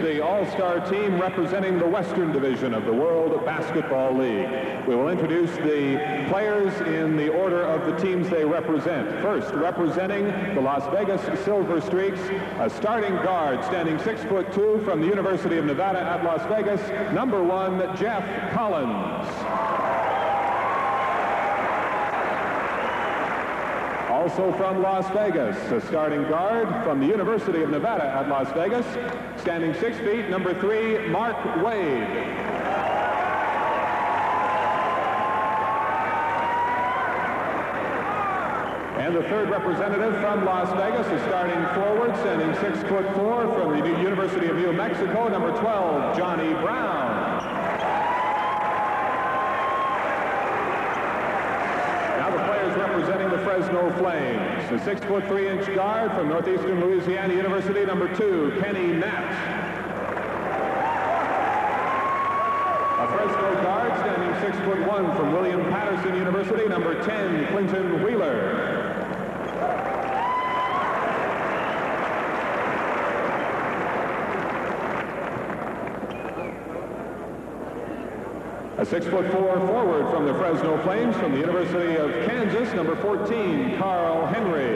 the All-Star team representing the Western Division of the World Basketball League. We will introduce the players in the order of the teams they represent. First, representing the Las Vegas Silver Streaks, a starting guard standing 6'2" from the University of Nevada at Las Vegas, number 1, Jeff Collins. Also from Las Vegas, a starting guard from the University of Nevada at Las Vegas, standing 6 feet, number 3, Mark Wade. And the third representative from Las Vegas, a starting forward, standing 6'4" from the University of New Mexico, number 12, Johnny Brown. Representing the Fresno Flames, a 6'3" guard from Northeastern Louisiana University, number 2, Kenny Nett. A Fresno guard standing 6'1" from William Patterson University, number 10, Clinton Wheeler. A 6'4" forward from the Fresno Flames from the University of Kansas, number 14, Carl Henry.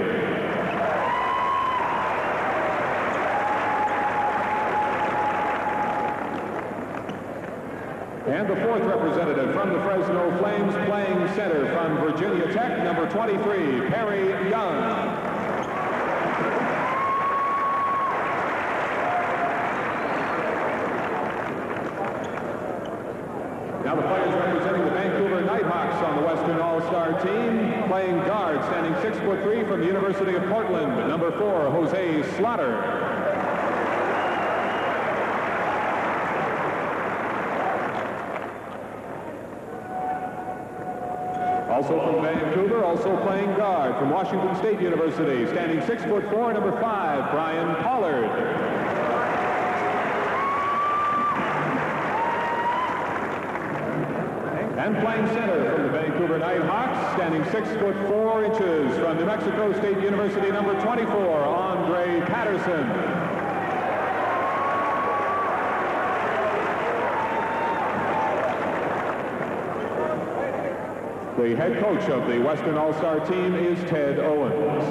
And the fourth representative from the Fresno Flames, playing center from Virginia Tech, number 23, Perry Young. Now the players representing the Vancouver Nighthawks on the Western All-Star team, playing guard, standing 6'3" from the University of Portland, number 4, Jose Slaughter. Also from Vancouver, also playing guard from Washington State University, standing 6'4", number 5, Brian Pollard. And playing center from the Vancouver Nighthawks, standing 6'4" from New Mexico State University, number 24, Andre Patterson. The head coach of the Western All-Star team is Ted Owens.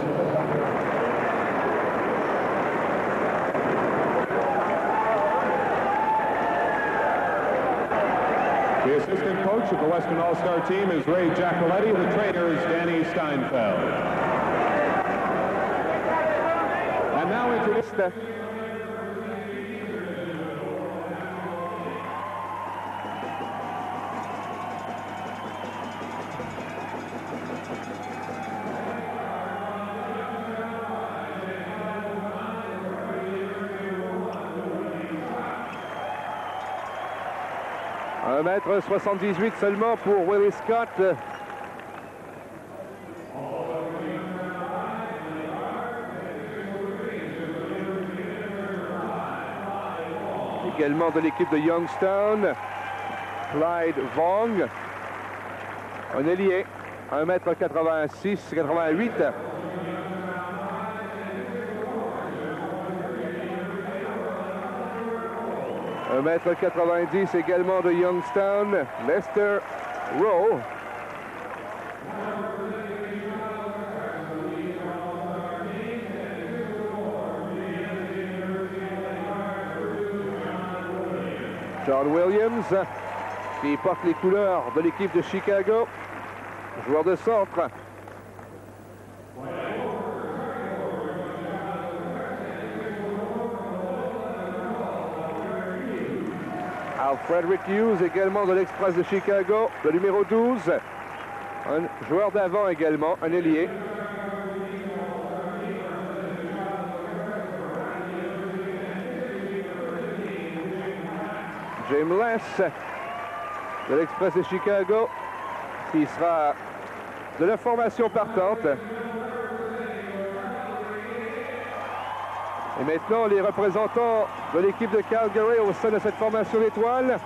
The assistant coach of the Western All-Star team is Ray Giacoletti. The trainer is Danny Steinfeld. And now introduce the... Un 1,78 m seulement pour Willie Scott. Également de l'équipe de Youngstown, Clyde Vong. Un ailier, 1,86 m, 88. Un 1,90 m également de Youngstown, Lester Rowe. John Williams, qui porte les couleurs de l'équipe de Chicago, joueur de centre. Frederick Hughes, également de l'Express de Chicago, le numéro 12. Un joueur d'avant également, un ailier. James Less, de l'Express de Chicago, qui sera de la formation partante. Et maintenant, les représentants de l'équipe de Calgary au sein de cette formation d'étoiles.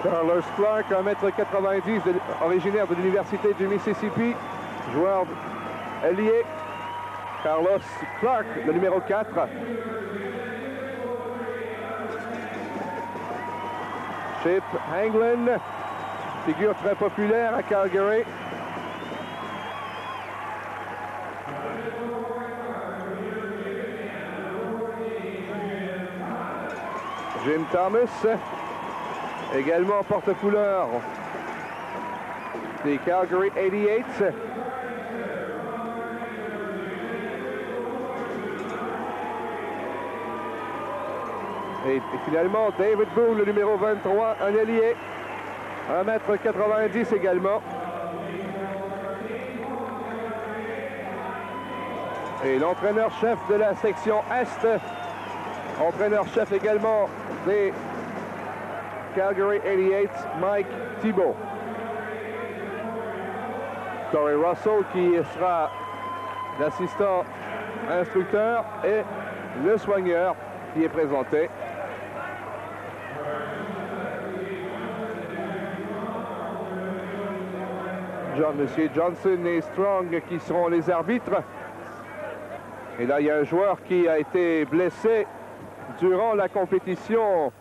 Carlos Clark, 1,90 m, originaire de l'Université du Mississippi, joueur ailier. Carlos Clark, le numéro 4. Chip Hanglin, figure très populaire à Calgary. Jim Thomas, également porte-couleur des Calgary 88. Et finalement, David Boone, le numéro 23, un ailier, 1,90 m également. Et l'entraîneur-chef de la section Est, entraîneur-chef également des Calgary 88, Mike Thibault. Corey Russell qui sera l'assistant instructeur et le soigneur qui est présenté. Monsieur Johnson et Strong qui seront les arbitres. Et là, il y a un joueur qui a été blessé durant la compétition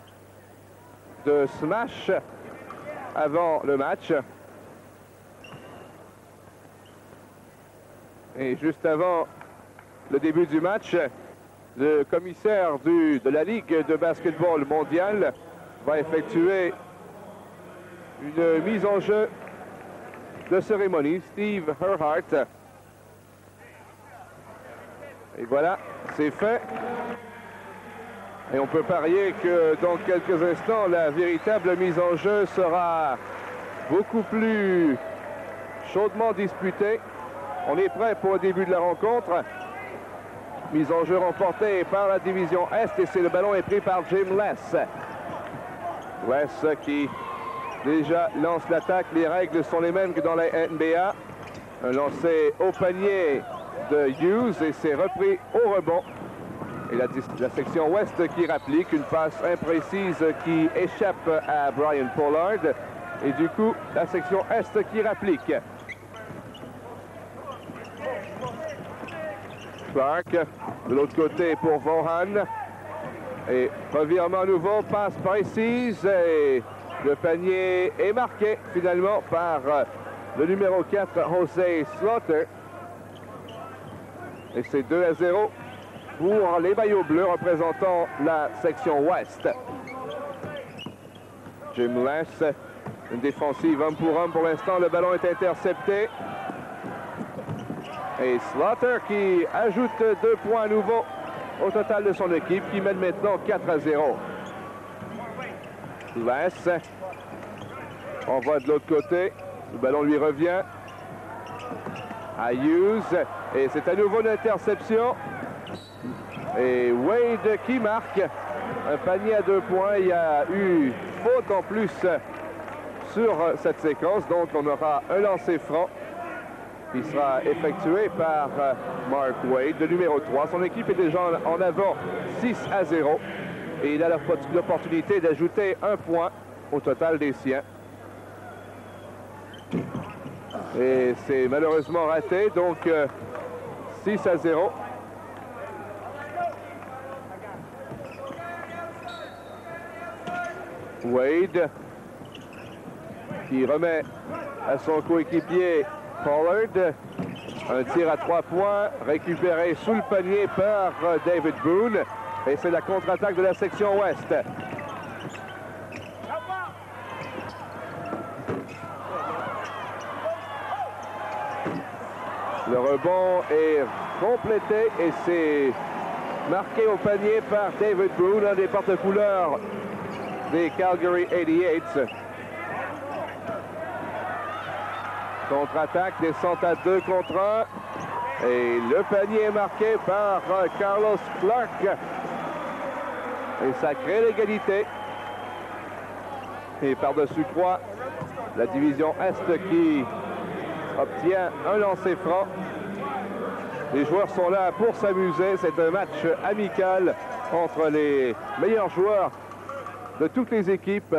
de Smash avant le match. Et juste avant le début du match, le commissaire de la Ligue de basketball mondiale va effectuer une mise en jeu de cérémonie, Steve Earhart. Et voilà, c'est fait. Et on peut parier que dans quelques instants, la véritable mise en jeu sera beaucoup plus chaudement disputée. On est prêt pour le début de la rencontre. Mise en jeu remportée par la division Est et le ballon est pris par Jim Less. Less qui déjà lance l'attaque. Les règles sont les mêmes que dans la NBA. Un lancer au panier de Hughes et c'est repris au rebond. Et la section Ouest qui rapplique une passe imprécise qui échappe à Brian Pollard. Et du coup, la section Est qui rapplique. Clark, de l'autre côté pour Vaughan. Et revirement nouveau, passe précise et le panier est marqué finalement par le numéro 4, Jose Slaughter. Et c'est 2-0 pour les maillots bleus représentant la section Ouest. Jim Less, une défensive homme pour l'instant. Le ballon est intercepté. Et Slaughter qui ajoute 2 points nouveaux au total de son équipe, qui mène maintenant 4-0. Less envoie de l'autre côté. Le ballon lui revient à Hughes. Et c'est à nouveau une interception. Et Wade qui marque un panier à 2 points. Il y a eu faute en plus sur cette séquence. Donc on aura un lancer franc qui sera effectué par Mark Wade, le numéro 3. Son équipe est déjà en avant 6-0. Et il a l'opportunité d'ajouter 1 point au total des siens. Et c'est malheureusement raté, donc 6-0. Wade qui remet à son coéquipier Pollard. Un tir à 3 points récupéré sous le panier par David Boone. Et c'est la contre-attaque de la section Ouest. Le rebond est complété et c'est marqué au panier par David Boone, un des porte-couleurs des Calgary 88. Contre-attaque, descente à 2 contre 1. Et le panier est marqué par Carlos Clark. Et ça crée l'égalité. Et par-dessus croix, la division Est qui obtient un lancer franc. Les joueurs sont là pour s'amuser. C'est un match amical entre les meilleurs joueurs de toutes les équipes,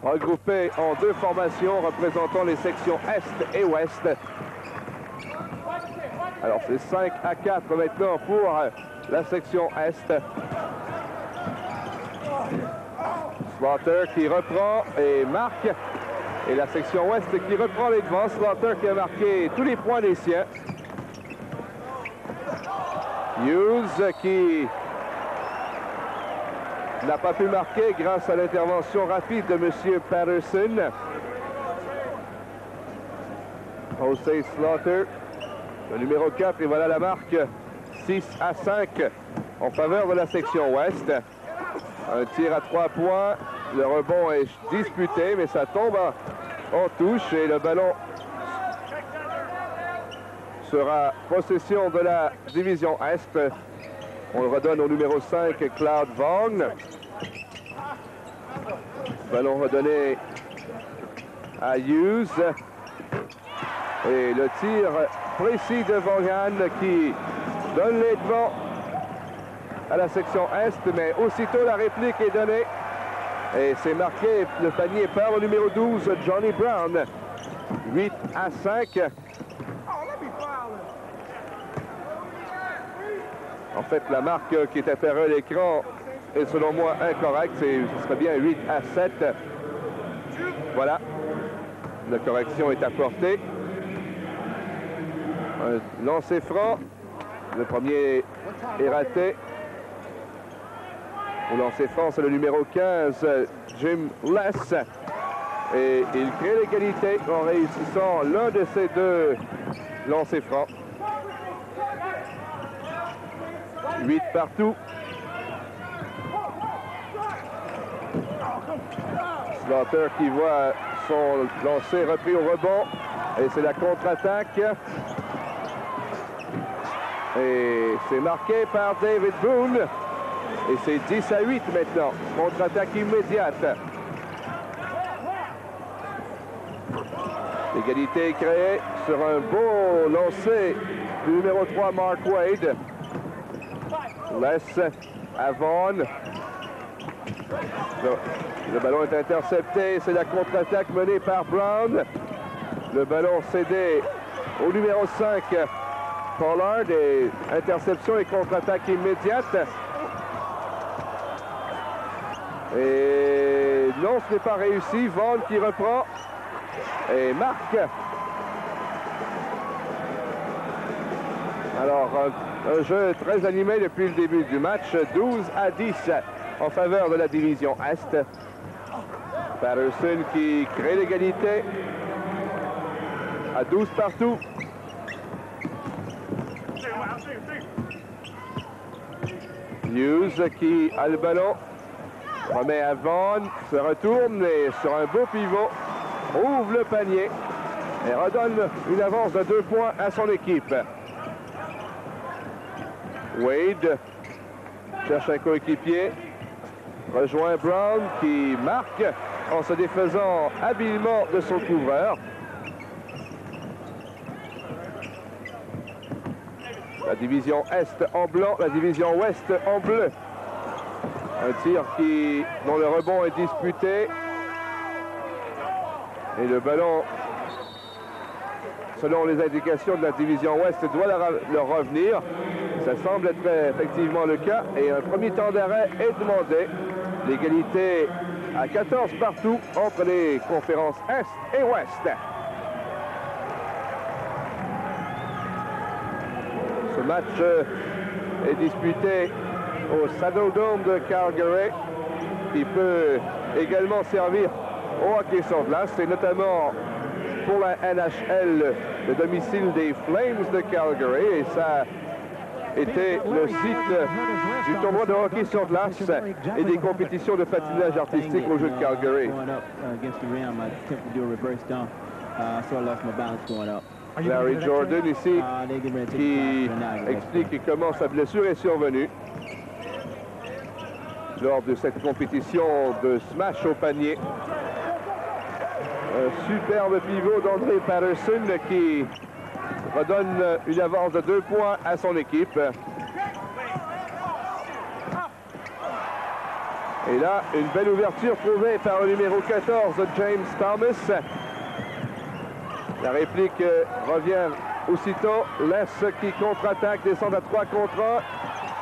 regroupés en 2 formations représentant les sections Est et Ouest. Alors c'est 5-4 maintenant pour la section Est. Slaughter qui reprend et marque. Et la section Ouest qui reprend les devants. Slaughter qui a marqué tous les points des siens. Hughes qui n'a pas pu marquer grâce à l'intervention rapide de M. Patterson. Jose Slaughter, le numéro 4, et voilà la marque 6-5 en faveur de la section Ouest. Un tir à 3 points, le rebond est disputé, mais ça tombe en touche et le ballon sera possession de la division Est. On le redonne au numéro 5, Cloud Vaughn. Ballon redonné à Hughes. Et le tir précis de Vaughan qui donne les devants à la section Est, mais aussitôt la réplique est donnée. Et c'est marqué le panier par le numéro 12, Johnny Brown. 8-5. En fait, la marque qui est apparue à l'écran est selon moi incorrecte. Ce serait bien 8-7. Voilà. La correction est apportée. Un lancer franc. Le premier est raté. Au lancer franc, c'est le numéro 15, Jim Less. Et il crée l'égalité en réussissant l'un de ces deux lancers francs. 8 partout. Slaughter qui voit son lancer repris au rebond. Et c'est la contre-attaque. Et c'est marqué par David Boone. Et c'est 10-8 maintenant. Contre-attaque immédiate. L'égalité est créée sur un beau lancer du numéro 3, Mark Wade. Laisse à Vaughn. Le ballon est intercepté. C'est la contre-attaque menée par Brown. Le ballon cédé au numéro 5, Pollard. Et interception et contre-attaque immédiate. Et non, ce n'est pas réussi. Vaughn qui reprend et marque. Alors, un jeu très animé depuis le début du match. 12-10 en faveur de la division Est. Patterson qui crée l'égalité à 12 partout. Hughes qui a le ballon. Remet à Vaughn, se retourne et sur un beau pivot, ouvre le panier et redonne une avance de 2 points à son équipe. Wade cherche un coéquipier, rejoint Brown qui marque en se défaisant habilement de son couvreur. La division Est en blanc, la division Ouest en bleu. Un tir dont le rebond est disputé. Et le ballon, selon les indications de la division Ouest, doit leur revenir. Ça semble être effectivement le cas. Et un premier temps d'arrêt est demandé. L'égalité à 14 partout entre les conférences Est et Ouest. Ce match est disputé au Saddledome de Calgary, qui peut également servir au hockey sur glace, et notamment pour la NHL, le domicile des Flames de Calgary, et ça était le site du tournoi de hockey sur glace et des compétitions de patinage artistique au jeu de Calgary. Larry Jordan ici qui explique comment sa blessure est survenue lors de cette compétition de smash au panier. Un superbe pivot d'André Patterson qui redonne une avance de 2 points à son équipe. Et là, une belle ouverture trouvée par le numéro 14, James Thomas. La réplique revient aussitôt, laisse qui contre-attaque, descend à 3 contre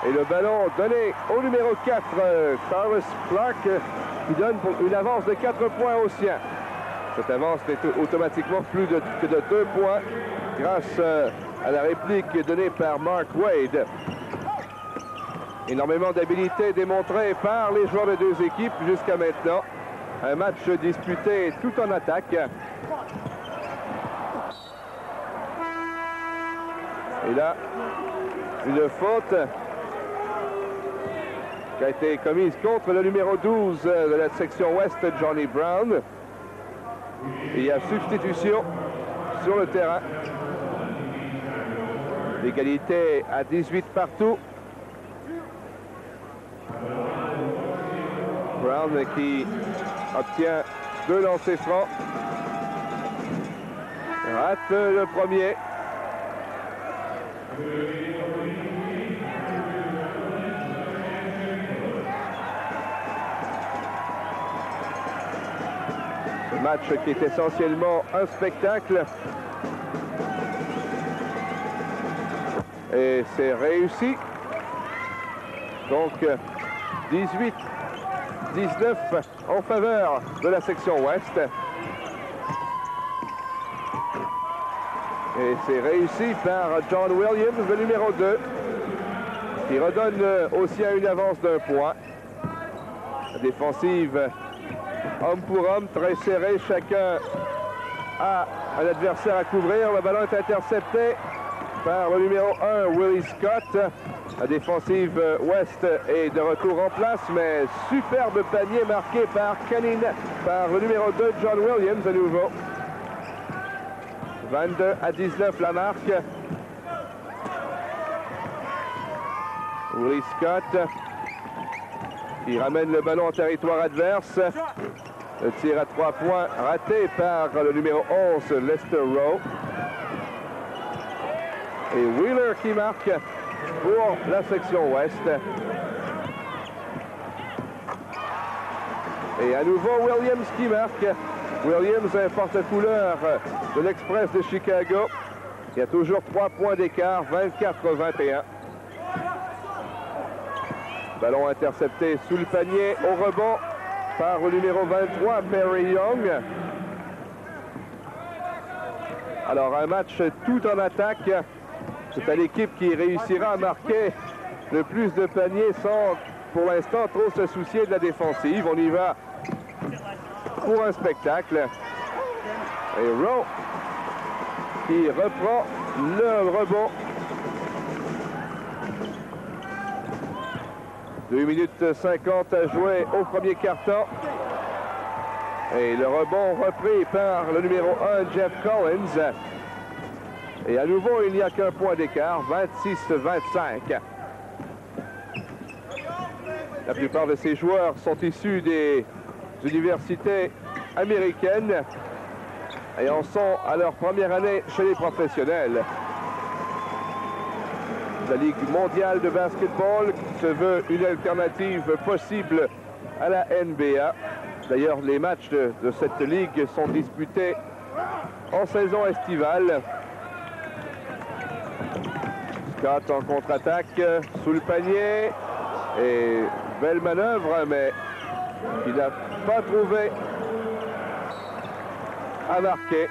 1. Et le ballon donné au numéro 4, Carlos Clark, qui donne une avance de 4 points aux siens. Cette avance n'est automatiquement plus que de 2 points grâce à la réplique donnée par Mark Wade. Énormément d'habileté démontrée par les joueurs des deux équipes jusqu'à maintenant. Un match disputé tout en attaque. Et là, une faute qui a été commise contre le numéro 12 de la section ouest, Johnny Brown. Et il y a substitution sur le terrain. L'égalité à 18 partout. Brown qui obtient 2 lancers francs. Rate le premier. Ce match qui est essentiellement un spectacle. Et c'est réussi. Donc 18-19 en faveur de la section ouest. Et c'est réussi par John Williams, le numéro 2, qui redonne aussi à une avance d'1 point. La défensive, homme pour homme, très serré. Chacun a un adversaire à couvrir. Le ballon est intercepté par le numéro 1, Willie Scott. La défensive ouest est de retour en place, mais superbe panier marqué par le numéro 2, John Williams, à nouveau. 22-19 la marque. Willie Scott qui ramène le ballon en territoire adverse. Le tir à 3 points raté par le numéro 11, Lester Rowe. Et Wheeler qui marque pour la section ouest. Et à nouveau Williams qui marque. Williams, un porte-couleur de l'Express de Chicago. Il y a toujours 3 points d'écart, 24-21. Ballon intercepté sous le panier, au rebond par le numéro 23, Perry Young. Alors un match tout en attaque. C'est à l'équipe qui réussira à marquer le plus de paniers sans, pour l'instant, trop se soucier de la défensive. On y va pour un spectacle. Et Rowe qui reprend le rebond. 2 minutes 50 à jouer au premier quart-temps. Et le rebond repris par le numéro 1, Jeff Collins. Et à nouveau, il n'y a qu'un point d'écart, 26-25. La plupart de ces joueurs sont issus des universités américaines et en sont à leur première année chez les professionnels. La Ligue mondiale de basketball se veut une alternative possible à la NBA. D'ailleurs, les matchs de cette ligue sont disputés en saison estivale. Scott en contre-attaque sous le panier. Et belle manœuvre, mais il n'a pas trouvé à marquer.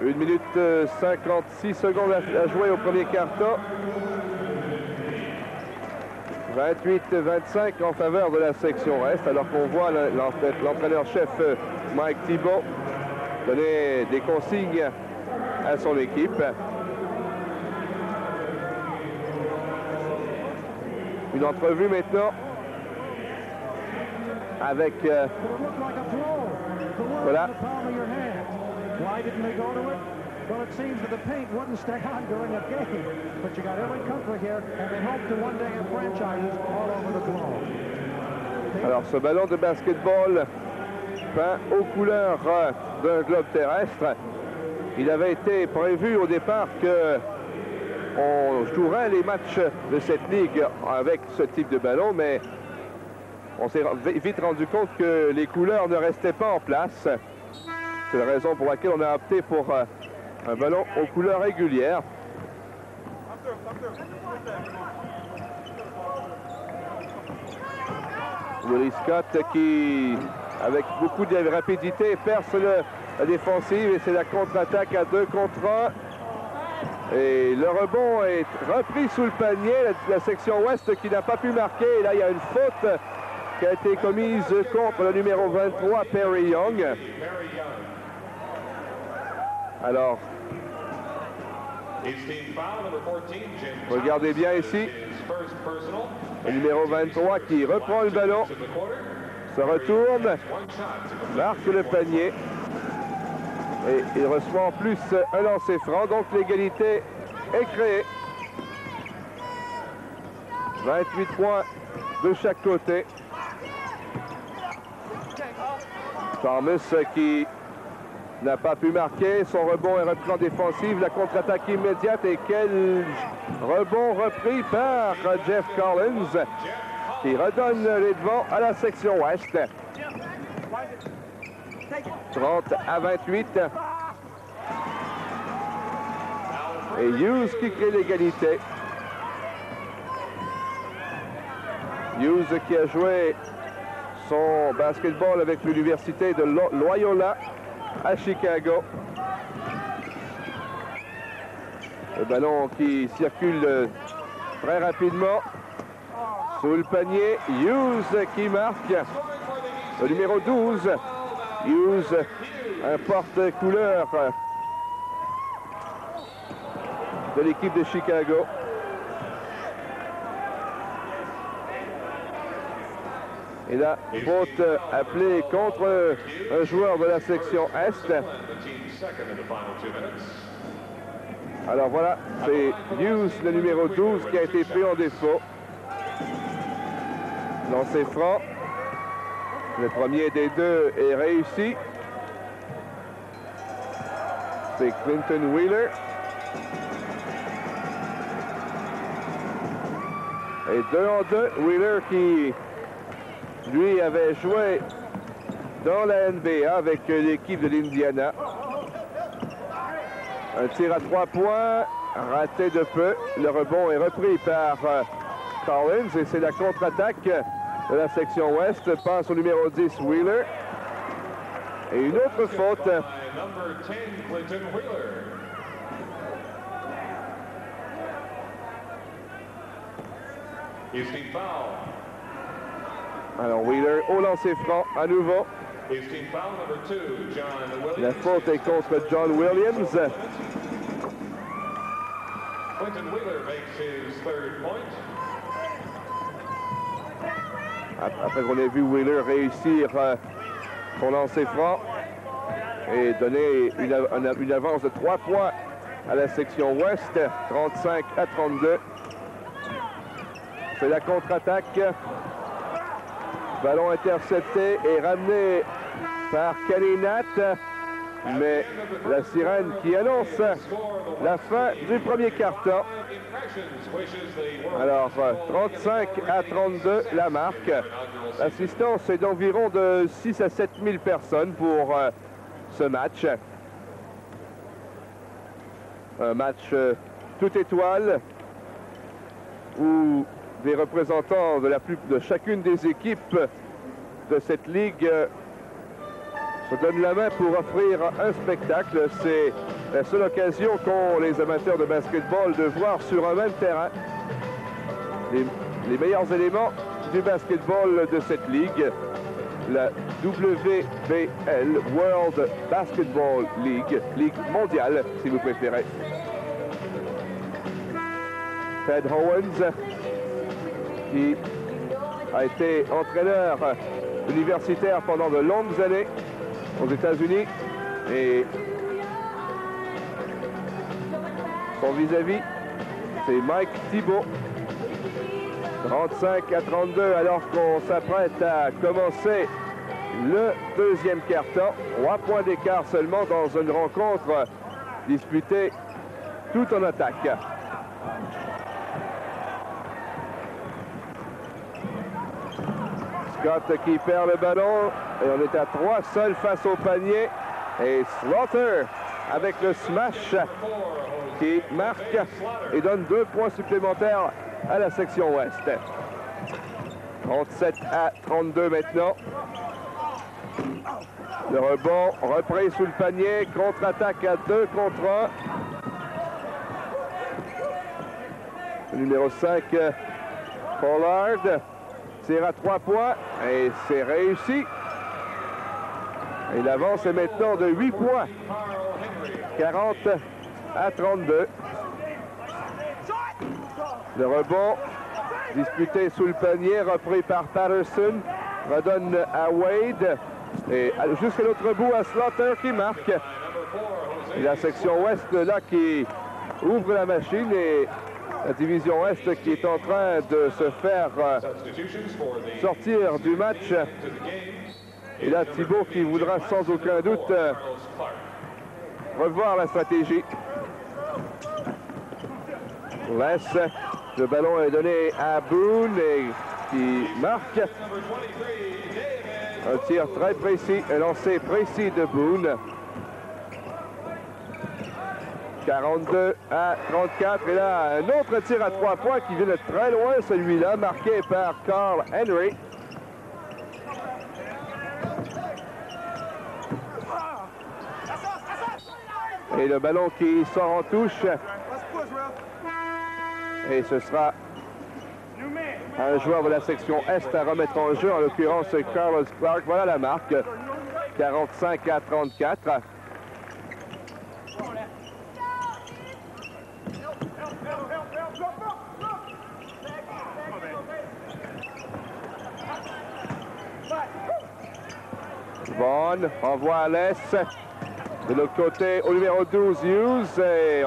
1 minute 56 secondes à jouer au premier quart-temps. 28-25 en faveur de la section Est, alors qu'on voit l'entraîneur-chef Mike Thibault donner des consignes à son équipe. Une entrevue maintenant avec voilà. Why didn't they go to it? Well, it seems that the paint wouldn't stay on during a game. But you got every comfort here, and they hope to one day have franchises all over the globe. Alors, ce ballon de basketball peint aux couleurs d'un globe terrestre. Il avait été prévu au départ que on jouerait les matchs de cette ligue avec ce type de ballon, mais on s'est vite rendu compte que les couleurs ne restaient pas en place. C'est la raison pour laquelle on a opté pour un ballon aux couleurs régulières. Willie Scott qui, avec beaucoup de rapidité, perce la défensive et c'est la contre-attaque à 2 contre 1. Et le rebond est repris sous le panier. La section ouest qui n'a pas pu marquer. Et là, il y a une faute qui a été commise contre le numéro 23, Perry Young. Alors, regardez bien ici. Le numéro 23 qui reprend le ballon, se retourne, marque le panier. Et il reçoit en plus un lancer franc, donc l'égalité est créée. 28 points de chaque côté. Thomas qui n'a pas pu marquer, son rebond est repris en défensive, la contre-attaque immédiate et quel rebond repris par Jeff Collins qui redonne les devants à la section ouest. 30 à 28. Et Hughes qui crée l'égalité. Hughes qui a joué son basketball avec l'université de Loyola à Chicago. Le ballon qui circule très rapidement sous le panier. Hughes qui marque. Le numéro 12. Hughes, un porte-couleur de l'équipe de Chicago. Et là, faute appelée contre un joueur de la section Est. Alors voilà, c'est Hughes, le numéro 12, qui a été pris en défaut. Lancer franc. Le premier des deux est réussi. C'est Clinton Wheeler. Et 2 en 2, Wheeler qui, lui, avait joué dans la NBA avec l'équipe de l'Indiana. Un tir à 3 points, raté de peu. Le rebond est repris par Collins et c'est la contre-attaque de la section ouest. Passe au numéro 10, Wheeler. Et une autre faute. Alors Wheeler au lancer franc à nouveau. La faute est contre John Williams. Après qu'on ait vu Wheeler réussir son lancer franc et donner une avance de 3 points à la section ouest, 35 à 32. C'est la contre-attaque. Ballon intercepté et ramené par Kalinat. Mais la sirène qui annonce la fin du premier quart-temps. Alors, 35 à 32, la marque. L'assistance est d'environ de 6 à 7 000 personnes pour ce match. Un match toute étoile où des représentants de chacune des équipes de cette ligue se donnent la main pour offrir un spectacle. C'est la seule occasion qu'ont les amateurs de basketball de voir sur un même terrain les meilleurs éléments du basketball de cette ligue, la WBL, World Basketball League, Ligue mondiale si vous préférez. Ted Owens, qui a été entraîneur universitaire pendant de longues années aux États-Unis et son vis-à-vis, c'est Mike Thibault. 35 à 32 alors qu'on s'apprête à commencer le deuxième quart-temps. 3 points d'écart seulement dans une rencontre disputée tout en attaque. Scott qui perd le ballon et on est à 3 seuls face au panier. Et Slaughter avec le smash qui marque et donne 2 points supplémentaires à la section ouest. 37 à 32 maintenant. Le rebond repris sous le panier, contre-attaque à 2 contre 1. Le numéro 5, Pollard, tire à 3 points et c'est réussi. Et l'avance est maintenant de 8 points. 40 à 32. Le rebond disputé sous le panier, repris par Patterson, redonne à Wade. Et jusqu'à l'autre bout à Slaughter qui marque. Et la section ouest là qui ouvre la machine et la division ouest qui est en train de se faire sortir du match. Et là Thibault qui voudra sans aucun doute revoir la stratégie. Laisse, le ballon est donné à Boone et qui marque. Un tir très précis, un lancer précis de Boone. 42 à 34. Et là, un autre tir à 3 points qui vient de très loin, celui-là, marqué par Carl Henry. Et le ballon qui sort en touche. Et ce sera un joueur de la section Est à remettre en jeu, en l'occurrence Carlos Clark. Voilà la marque, 45 à 34. Vaughn envoie à l'Est. De l'autre côté, au numéro 12, Hughes. Et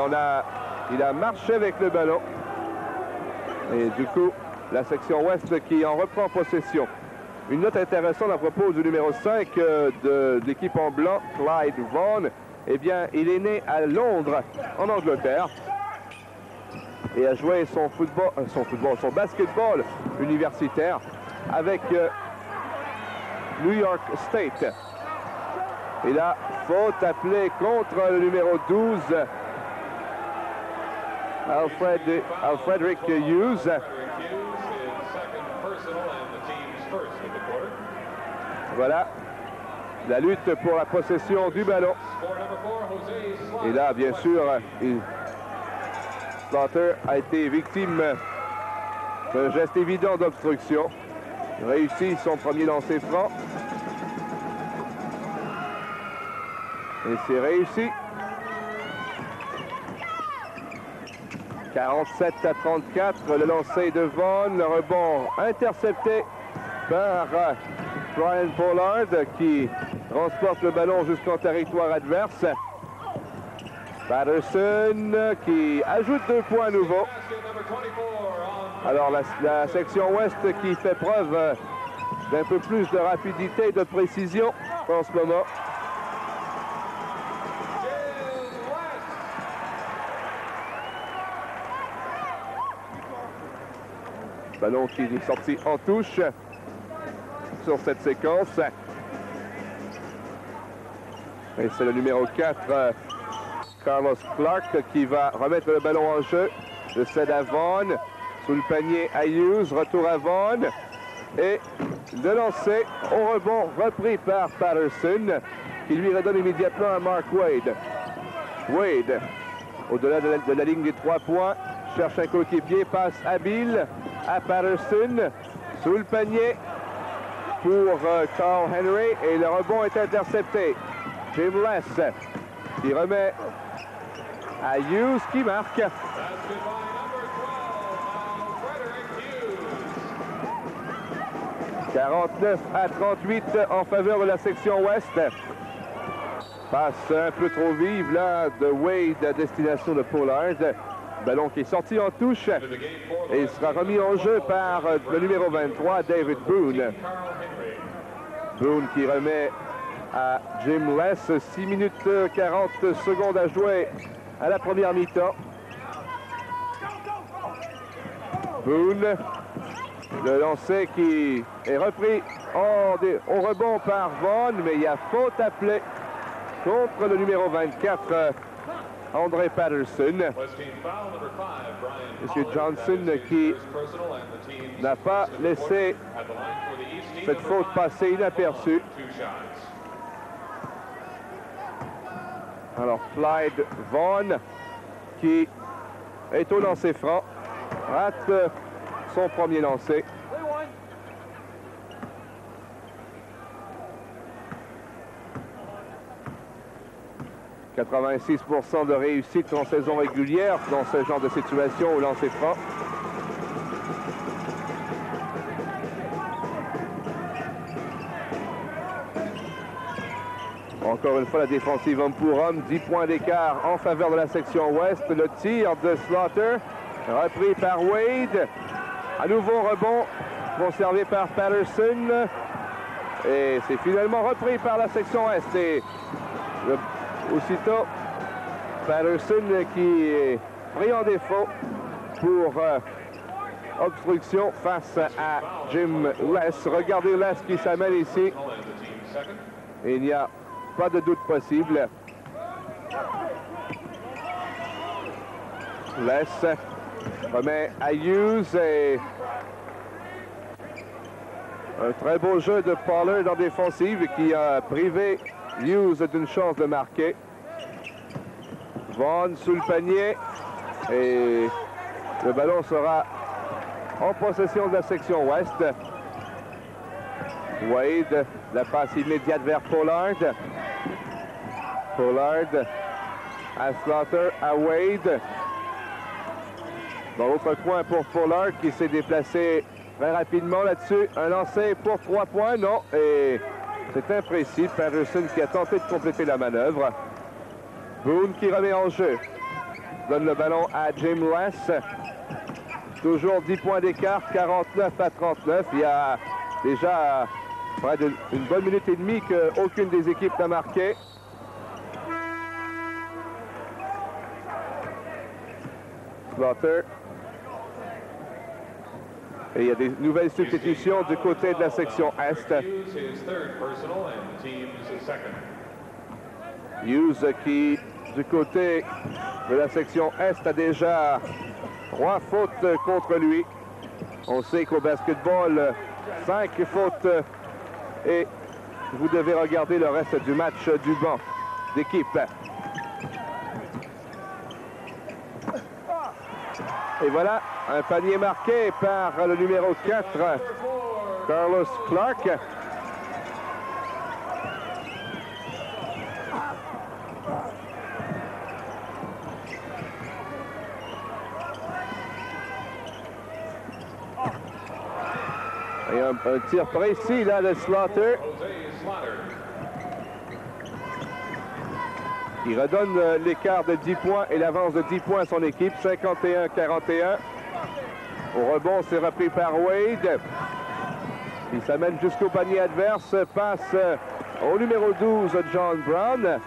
il a marché avec le ballon. Et du coup, la section ouest qui en reprend possession. Une note intéressante à propos du numéro 5 de l'équipe en blanc, Clyde Vaughn. Eh bien, il est né à Londres, en Angleterre, et a joué son basketball universitaire avec New York State. Et là, faute appelée contre le numéro 12, Alfrederick Hughes. Voilà la lutte pour la possession du ballon. Et là, bien sûr, Slaughter a été victime d'un geste évident d'obstruction. Il réussit son premier lancer franc. Et c'est réussi. 47 à 34, le lancer de Vaughn, le rebond intercepté par Brian Pollard qui transporte le ballon jusqu'en territoire adverse. Patterson qui ajoute 2 points nouveaux. Alors la section ouest qui fait preuve d'un peu plus de rapidité et de précision en ce moment. Ballon qui est sorti en touche sur cette séquence. Et c'est le numéro 4, Carlos Clark, qui va remettre le ballon en jeu. Le cède à Vaughn. Sous le panier à Hughes. Retour à Vaughn. Et le lancer au rebond repris par Patterson, qui lui redonne immédiatement à Mark Wade. Wade, au-delà de la ligne des 3 points, cherche un coéquipier, passe habile à Patterson, sous le panier pour Carl Henry, et le rebond est intercepté. Jim Less qui remet à Hughes qui marque. « 49 à 38 en faveur de la section ouest. » Passe un peu trop vive là de Wade à destination de Pollard. Ballon qui est sorti en touche et il sera remis en jeu par le numéro 23, David Boone. Boone qui remet à Jim Less. 6 minutes 40 secondes à jouer à la première mi-temps. Boone, le lancer qui est repris au rebond par Vaughn, mais il y a faute appelée contre le numéro 24, André Patterson. Monsieur Johnson qui n'a pas laissé cette faute passer inaperçue. Alors Clyde Vaughn qui est au lancer franc, rate son premier lancer. « 86% de réussite en saison régulière dans ce genre de situation au lancer franc. » Encore une fois, la défensive homme pour homme. 10 points d'écart en faveur de la section ouest. Le tir de Slaughter, repris par Wade. À nouveau rebond, conservé par Patterson. Et c'est finalement repris par la section est. Et aussitôt, Patterson qui est pris en défaut pour obstruction face à Jim Less. Regardez Less qui s'amène ici. Et il n'y a pas de doute possible. Less remet à Hughes et un très beau jeu de Pollard en défensive qui a privé Hughes d'une chance de marquer. Vaughn sous le panier et le ballon sera en possession de la section ouest. Wade, la passe immédiate vers Pollard. Pollard à Slaughter, à Wade. Dans l'autre coin pour Pollard qui s'est déplacé très rapidement là-dessus. Un lancer pour 3 points, non. Et c'est imprécis. Patterson qui a tenté de compléter la manœuvre. Boone qui remet en jeu. Donne le ballon à Jim Less. Toujours 10 points d'écart, 49 à 39. Il y a déjà près d'une bonne minute et demie qu'aucune des équipes n'a marqué. Slaughter. Et il y a des nouvelles substitutions du côté de la section Est. Hughes qui, du côté de la section Est, a déjà 3 fautes contre lui. On sait qu'au basketball, 5 fautes et vous devez regarder le reste du match du banc d'équipe. Et voilà, un panier marqué par le numéro 4, Carlos Clark. Et un tir précis là de Slaughter. Il redonne l'écart de 10 points et l'avance de 10 points à son équipe, 51-41. Au rebond, c'est repris par Wade. Il s'amène jusqu'au panier adverse, passe au numéro 12, John Brown.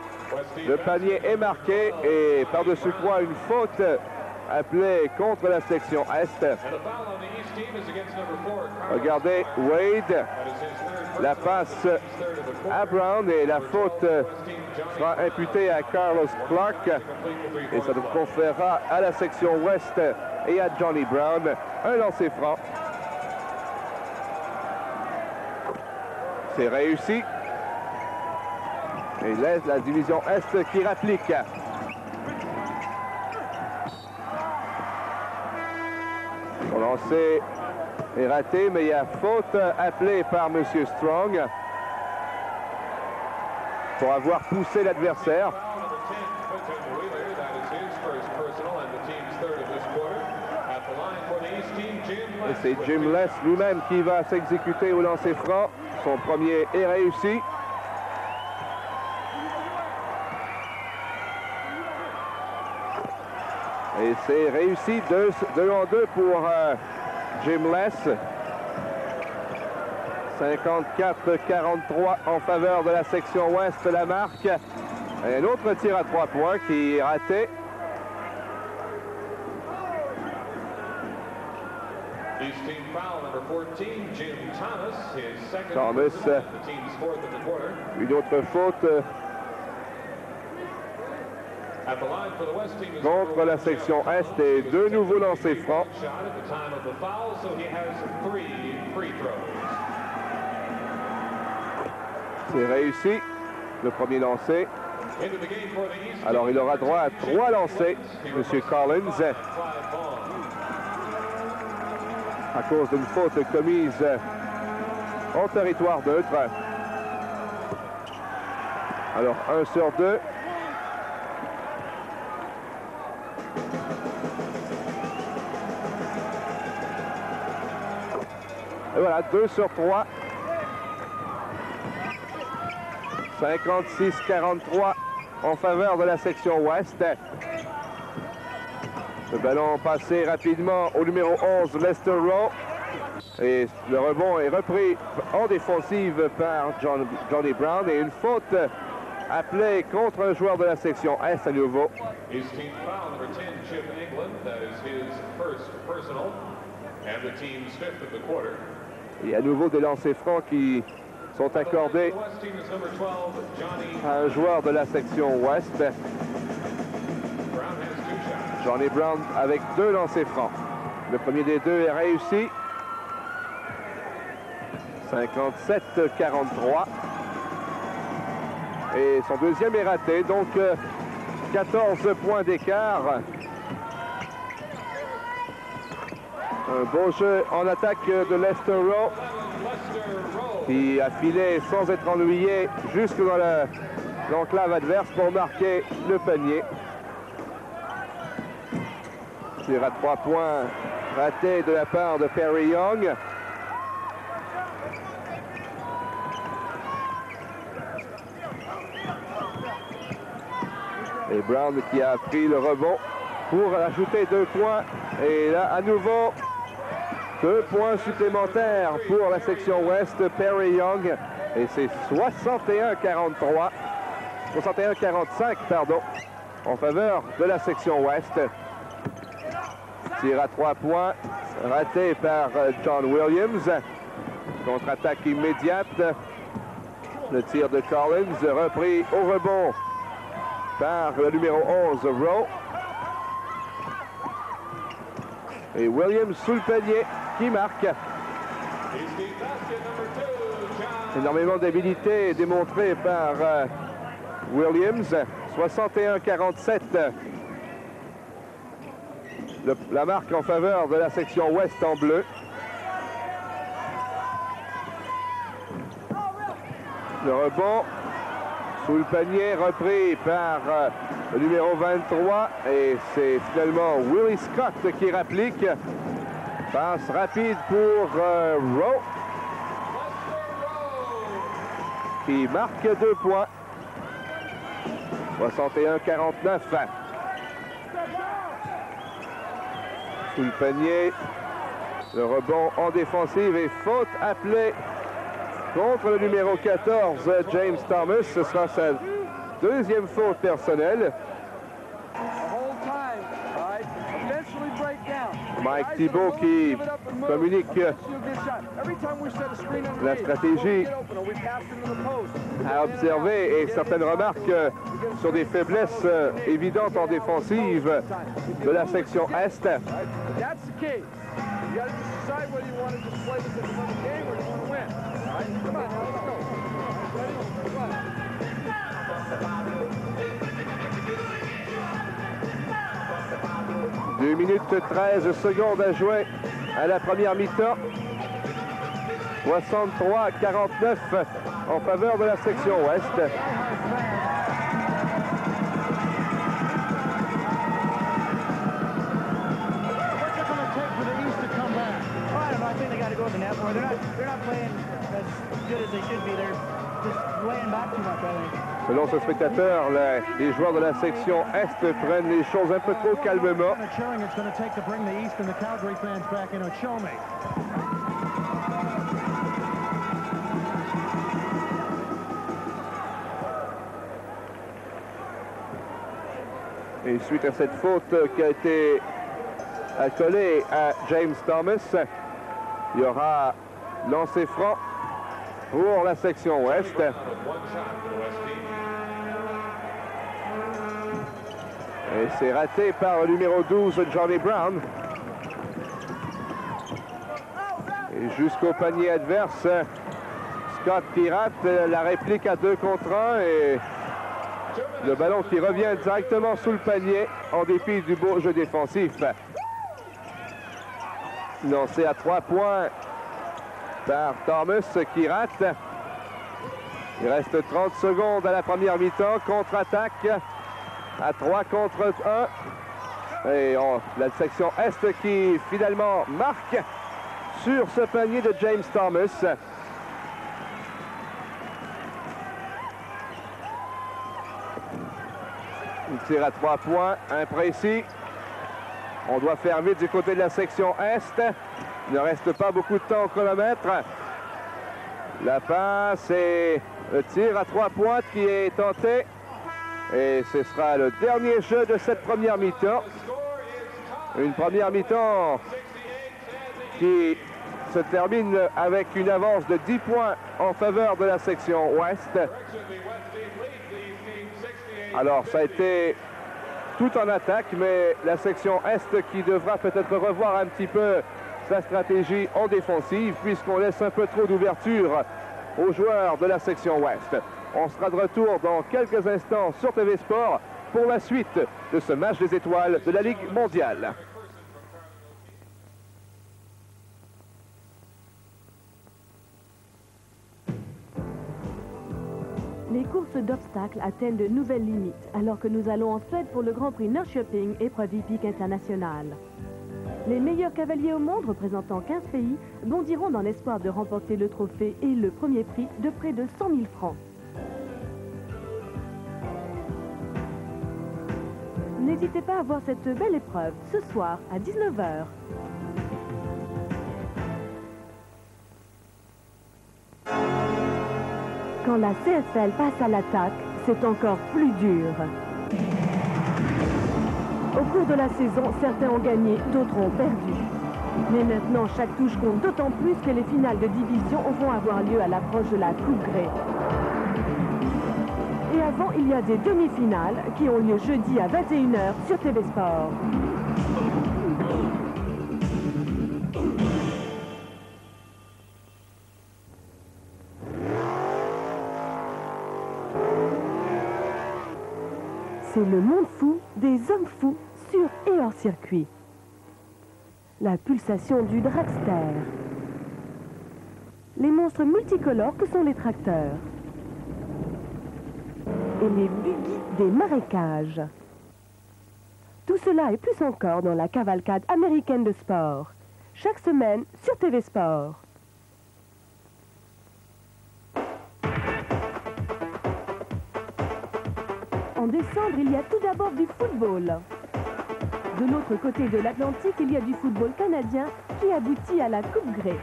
Le panier est marqué et par-dessus quoi une faute appelée contre la section Est. Regardez Wade. La passe à Brown et la faute sera imputée à Carlos Clark. Et ça nous conférera à la section ouest et à Johnny Brown un lancer franc. C'est réussi. Et laisse la division Est qui rapplique. Son lancer est raté, mais il y a faute appelée par M. Strong pour avoir poussé l'adversaire. Et c'est Jim Less lui-même qui va s'exécuter au lancer franc. Son premier est réussi. Et c'est réussi 2 en 2 pour Jim Less. 54-43 en faveur de la section ouest, la marque. Et un autre tir à 3 points qui est raté. Thomas, une autre faute contre la section Est et 2 nouveaux lancers francs. C'est réussi, le premier lancer. Alors il aura droit à 3 lancers, M. Collins, à cause d'une faute commise en territoire neutre. Alors 1 sur 2. Et voilà, 2 sur 3. 56-43 en faveur de la section Ouest. Le ballon passé rapidement au numéro 11, Lester Rowe. Et le rebond est repris en défensive par Johnny Brown. Et une faute appelée contre un joueur de la section Est à nouveau. Et à nouveau des lancers francs qui sont accordés à un joueur de la section Ouest. Johnny Brown avec 2 lancers francs. Le premier des 2 est réussi. 57-43. Et son deuxième est raté, donc 14 points d'écart. Un beau jeu en attaque de Lester Rowe, qui a filé sans être ennuyé jusque dans l'enclave adverse pour marquer le panier. Tir à 3 points raté de la part de Perry Young. Et Brown qui a pris le rebond pour ajouter 2 points. Et là, à nouveau, 2 points supplémentaires pour la section Ouest, Perry Young. Et c'est 61-43. 61-45, pardon, en faveur de la section Ouest. Tir à 3 points, raté par John Williams. Contre-attaque immédiate. Le tir de Collins, repris au rebond par le numéro 11, Rowe. Et Williams sous le panier qui marque. Énormément d'habilité démontrée par Williams. 61-47. La marque en faveur de la section Ouest en bleu. Le rebond sous le panier repris par le numéro 23. Et c'est finalement Willie Scott qui rapplique. Passe rapide pour Rowe, qui marque 2 points. 61-49. Sous le panier, le rebond en défensive et faute appelée contre le numéro 14, James Thomas. Ce sera sa deuxième faute personnelle. Mike Thibault qui communique la stratégie à observer et certaines remarques sur des faiblesses évidentes en défensive de la section Est. Deux minutes 13 secondes à jouer à la première mi-temps. 63-49 en faveur de la section Ouest. Selon ce spectateur, les joueurs de la section Est prennent les choses un peu trop calmement. Et suite à cette faute qui a été accolée à James Thomas, il y aura lancé franc pour la section Ouest. Et c'est raté par le numéro 12, Johnny Brown. Et jusqu'au panier adverse, Scott qui rate la réplique à 2 contre 1 et le ballon qui revient directement sous le panier en dépit du beau jeu défensif. Lancé à 3 points par Thomas qui rate. Il reste 30 secondes à la première mi-temps. Contre-attaque à 3 contre 1. Et la section Est qui finalement marque sur ce panier de James Thomas. Il tire à 3 points, imprécis. On doit faire vite du côté de la section Est. Il ne reste pas beaucoup de temps au chronomètre. La passe et le tir à 3 points qui est tenté. Et ce sera le dernier jeu de cette première mi-temps. Une première mi-temps qui se termine avec une avance de 10 points en faveur de la section Ouest. Alors, ça a été tout en attaque, mais la section Est qui devra peut-être revoir un petit peu sa stratégie en défensive, puisqu'on laisse un peu trop d'ouverture aux joueurs de la section Ouest. On sera de retour dans quelques instants sur TV Sport pour la suite de ce match des étoiles de la Ligue mondiale. Les courses d'obstacles atteignent de nouvelles limites, alors que nous allons en Suède pour le Grand Prix Norrköping, épreuve hippique internationale. Les meilleurs cavaliers au monde, représentant 15 pays, bondiront dans l'espoir de remporter le trophée et le premier prix de près de 100 000 francs. N'hésitez pas à voir cette belle épreuve ce soir à 19 h. Quand la CFL passe à l'attaque, c'est encore plus dur. Au cours de la saison, certains ont gagné, d'autres ont perdu. Mais maintenant, chaque touche compte d'autant plus que les finales de division vont avoir lieu à l'approche de la Coupe Grey. Et avant, il y a des demi-finales qui ont lieu jeudi à 21 h sur TV Sport. C'est le monde fou des hommes fous sur et hors circuit. La pulsation du dragster. Les monstres multicolores que sont les tracteurs. Et les buggy des marécages. Tout cela et plus encore dans la cavalcade américaine de sport. Chaque semaine sur TV Sport. En décembre, il y a tout d'abord du football. De l'autre côté de l'Atlantique, il y a du football canadien qui aboutit à la Coupe Grey.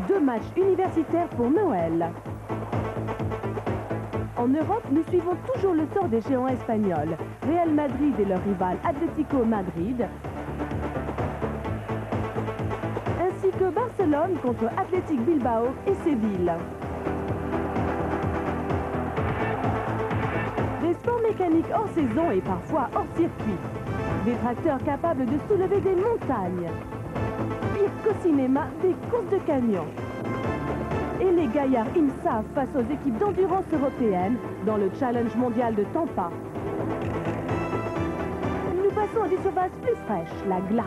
2 matchs universitaires pour Noël. En Europe, nous suivons toujours le sort des géants espagnols, Real Madrid et leur rival Atlético Madrid, ainsi que Barcelone contre Athletic Bilbao et Séville. Des sports mécaniques hors saison et parfois hors circuit. Des tracteurs capables de soulever des montagnes. Pire qu'au cinéma, des courses de camions. Et les gaillards IMSA face aux équipes d'endurance européennes dans le Challenge mondial de Tampa. Nous passons à des surfaces plus fraîches, la glace.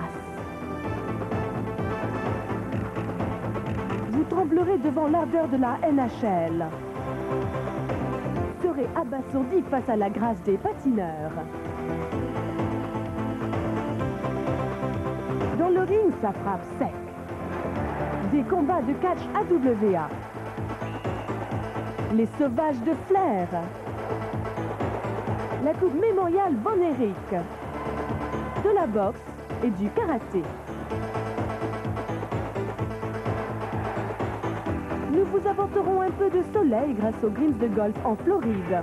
Vous tremblerez devant l'ardeur de la NHL. Serez abasourdi face à la grâce des patineurs. Dans le ring, ça frappe sec. Des combats de catch AWA. Les sauvages de flair. La coupe mémoriale Von Erich. De la boxe et du karaté. Nous vous apporterons un peu de soleil grâce aux greens de golf en Floride.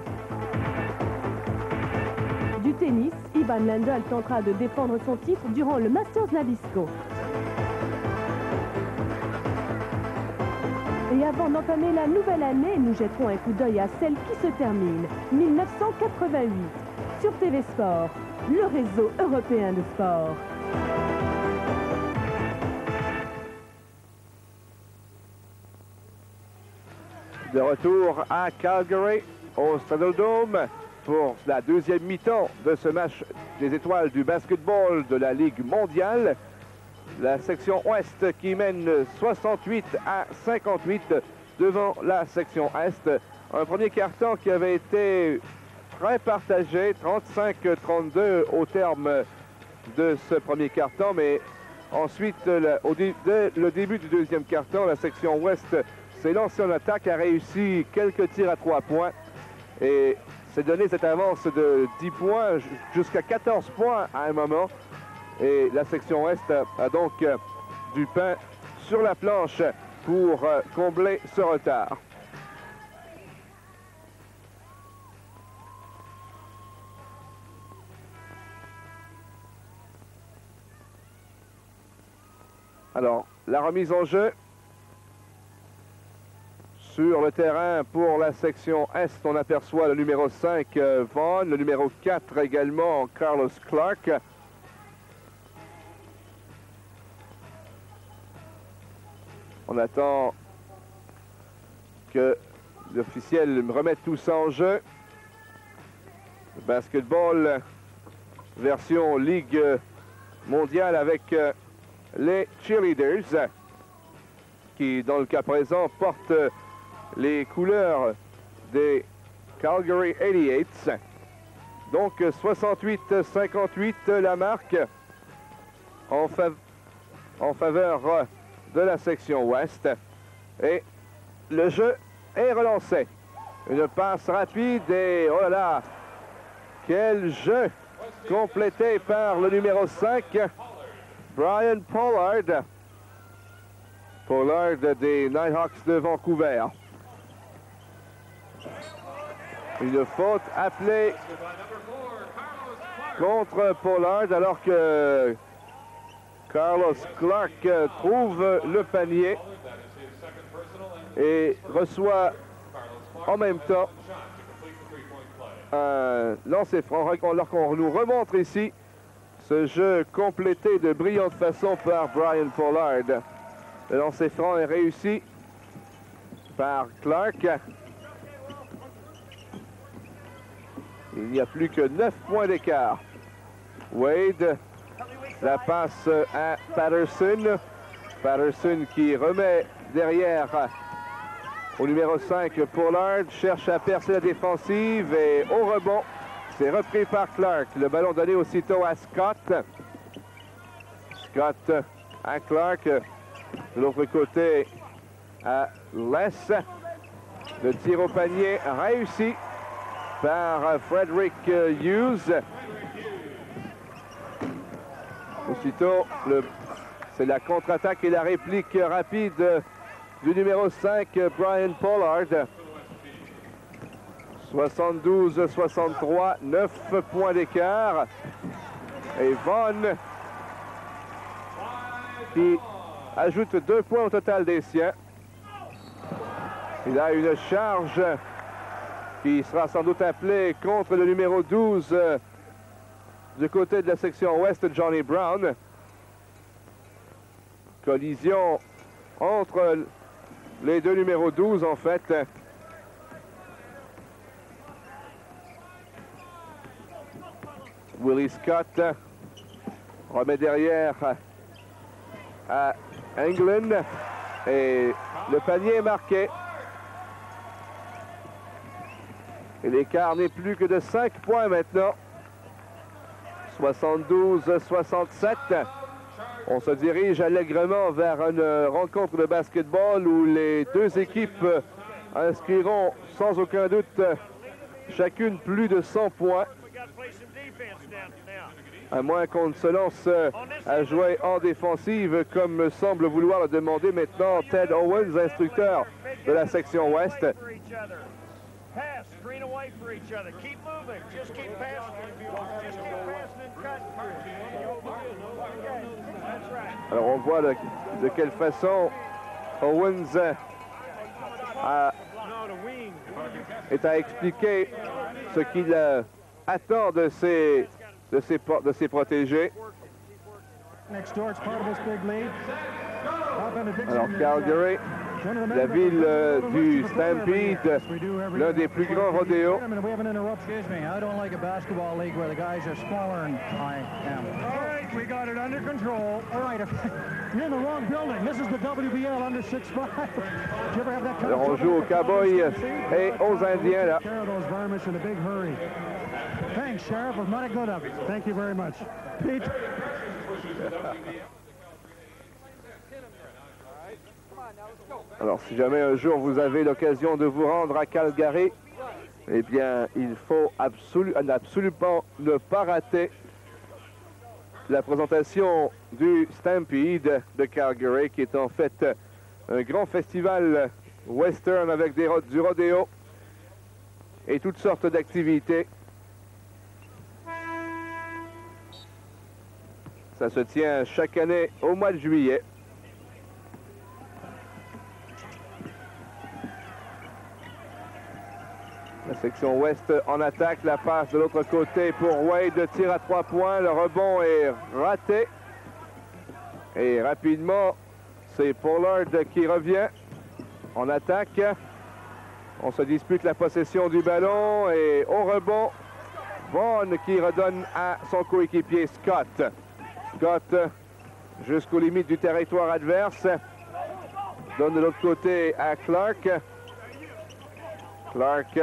Du tennis, Ivan Lendl tentera de défendre son titre durant le Masters Nabisco. Et avant d'entamer la nouvelle année, nous jetterons un coup d'œil à celle qui se termine, 1988, sur TV Sport, le réseau européen de sport. De retour à Calgary, au Saddledome, pour la deuxième mi-temps de ce match des étoiles du basketball de la Ligue mondiale. La section Ouest qui mène 68 à 58 devant la section Est. Un premier quart-temps qui avait été très partagé, 35-32 au terme de ce premier quart-temps, mais ensuite, dès le début du deuxième quart-temps, la section Ouest s'est lancée en attaque, a réussi quelques tirs à 3 points et s'est donné cette avance de 10 points jusqu'à 14 points à un moment. Et la section Ouest a donc du pain sur la planche pour combler ce retard. Alors, la remise en jeu sur le terrain pour la section Est. On aperçoit le numéro 5, Vaughn, le numéro 4 également, Carlos Clark. On attend que l'officiel remette tout ça en jeu. Basketball version Ligue mondiale avec les cheerleaders qui, dans le cas présent, portent les couleurs des Calgary 88. Donc 68-58 la marque en faveur de la section Ouest. Et le jeu est relancé. Une passe rapide et oh là là, quel jeu complété par le numéro 5, Brian Pollard. Pollard des Nighthawks de Vancouver. Une faute appelée contre Pollard alors que Carlos Clark trouve le panier et reçoit en même temps un lancer franc. Alors qu'on nous remontre ici ce jeu complété de brillante façon par Brian Pollard. Le lancer franc est réussi par Clark. Il n'y a plus que 9 points d'écart. Wade, la passe à Patterson. Patterson qui remet derrière au numéro 5, Pollard, cherche à percer la défensive et au rebond, c'est repris par Clark. Le ballon donné aussitôt à Scott. Scott à Clark. De l'autre côté, à Les. Le tir au panier réussi par Frederick Hughes. Aussitôt, c'est la contre-attaque et la réplique rapide du numéro 5, Brian Pollard. 72-63, 9 points d'écart. Et Vaughn qui ajoute 2 points au total des siens. Il a une charge qui sera sans doute appelée contre le numéro 12 du côté de la section ouest, Johnny Brown. Collision entre les deux numéros 12 en fait. Willie Scott remet derrière à Englund et le panier est marqué. Et l'écart n'est plus que de 5 points maintenant. 72-67. On se dirige allègrement vers une rencontre de basketball où les deux équipes inscriront sans aucun doute chacune plus de 100 points. À moins qu'on ne se lance à jouer en défensive, comme semble vouloir le demander maintenant Ted Owens, instructeur de la section ouest. Alors on voit de quelle façon Owens est à expliquer ce qu'il attend de ses protégés. Alors Calgary, la ville du Stampede, l'un des plus grands rodéos. We got it under control. All right, you're in the wrong building. This is the WBL under 6'5". Did you ever have that kind Alors on joue aux Cowboys et aux Indiens là. Care of those varmints in a big hurry. Thanks, Sheriff. It was mighty good of you. Thank you very much. Pete. Alors si jamais un jour vous avez l'occasion de vous rendre à Calgary, eh bien il faut absolument ne pas rater la présentation du Stampede de Calgary, qui est en fait un grand festival western avec du rodéo et toutes sortes d'activités. Ça se tient chaque année au mois de juillet. La section ouest en attaque, la passe de l'autre côté pour Wade, tir à 3 points, le rebond est raté. Et rapidement, c'est Pollard qui revient en attaque. On se dispute la possession du ballon et au rebond, Vaughn qui redonne à son coéquipier Scott. Scott jusqu'aux limites du territoire adverse. Donne de l'autre côté à Clark. Clark.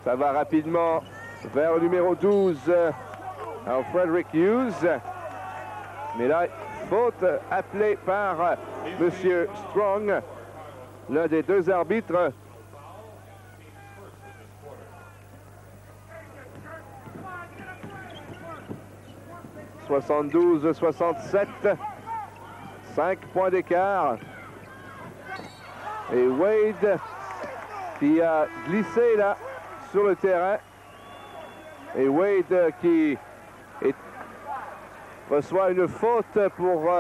Ça va rapidement vers le numéro 12, Frederick Hughes. Mais là, faute appelée par M. Strong, l'un des deux arbitres. « 72-67, 5 points d'écart. Et Wade qui a glissé là sur le terrain. Et Wade qui reçoit une faute pour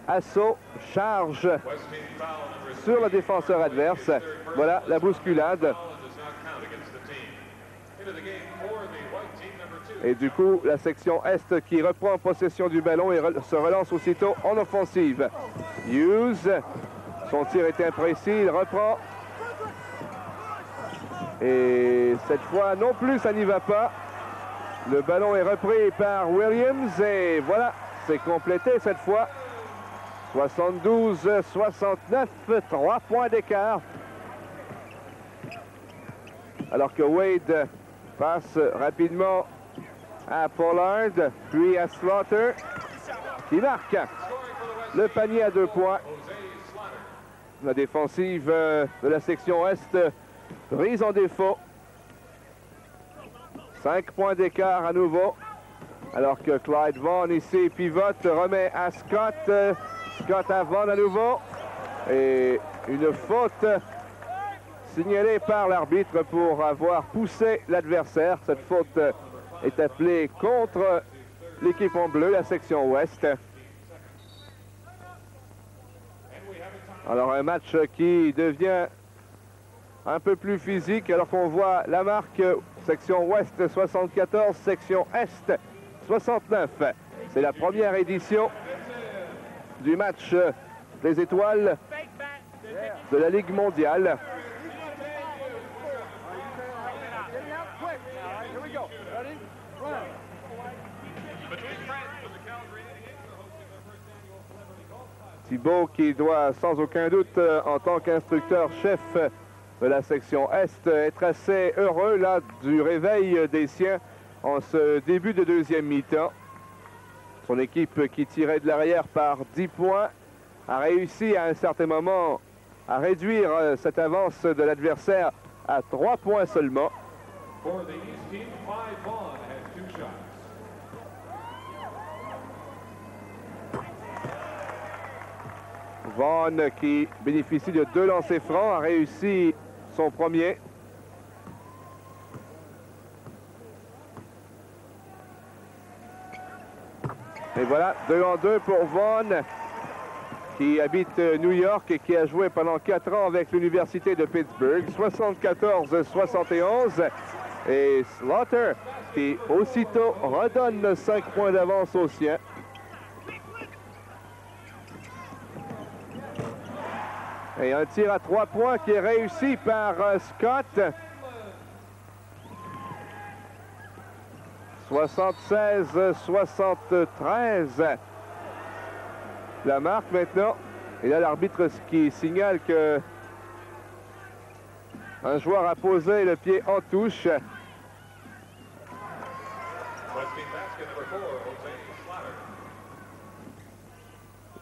assaut, charge sur le défenseur adverse. Voilà la bousculade. Et du coup, la section Est qui reprend possession du ballon et se relance aussitôt en offensive. Hughes, son tir est imprécis, il reprend. Et cette fois non plus, ça n'y va pas. Le ballon est repris par Williams et voilà, c'est complété cette fois. 72-69, 3 points d'écart. Alors que Wade passe rapidement à Pollard, puis à Slaughter, qui marque le panier à 2 points. La défensive de la section Est prise en défaut. 5 points d'écart à nouveau. Alors que Clyde Vaughn ici pivote, remet à Scott. Scott à Vaughn à nouveau. Et une faute signalée par l'arbitre pour avoir poussé l'adversaire. Cette faute est appelée contre l'équipe en bleu, la section ouest. Alors un match qui devient un peu plus physique alors qu'on voit la marque section ouest 74, section est 69. C'est la première édition du match des étoiles de la Ligue mondiale. Thibault qui doit sans aucun doute en tant qu'instructeur-chef de la section Est être assez heureux là du réveil des siens en ce début de deuxième mi-temps. Son équipe qui tirait de l'arrière par 10 points a réussi à un certain moment à réduire cette avance de l'adversaire à 3 points seulement. Vaughn qui bénéficie de 2 lancers francs a réussi son premier. Et voilà, 2 en 2 pour Vaughn. qui habite New York et qui a joué pendant 4 ans avec l'Université de Pittsburgh, 74-71. Et Slaughter qui aussitôt redonne 5 points d'avance aux siens. Et un tir à 3 points qui est réussi par Scott. 76-73. La marque maintenant. Et là, l'arbitre qui signale que un joueur a posé le pied en touche.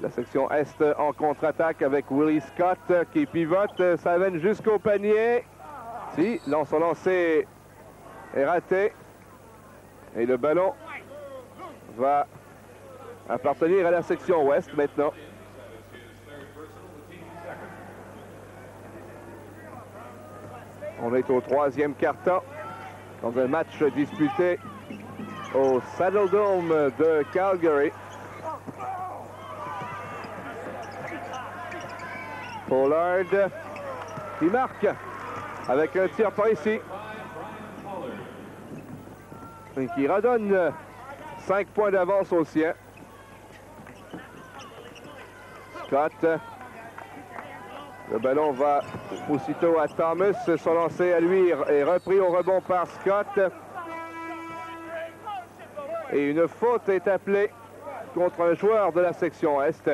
La section Est en contre-attaque avec Willie Scott qui pivote. Ça mène jusqu'au panier. Si, son lancer est raté. Et le ballon va appartenir à la section Ouest maintenant. On est au 3e quart-temps dans un match disputé au Saddle Dome de Calgary. Pollard qui marque avec un tir précis et qui redonne 5 points d'avance aux siens. Scott. Le ballon va aussitôt à Thomas. Son lancer à lui est repris au rebond par Scott. Et une faute est appelée contre un joueur de la section Est.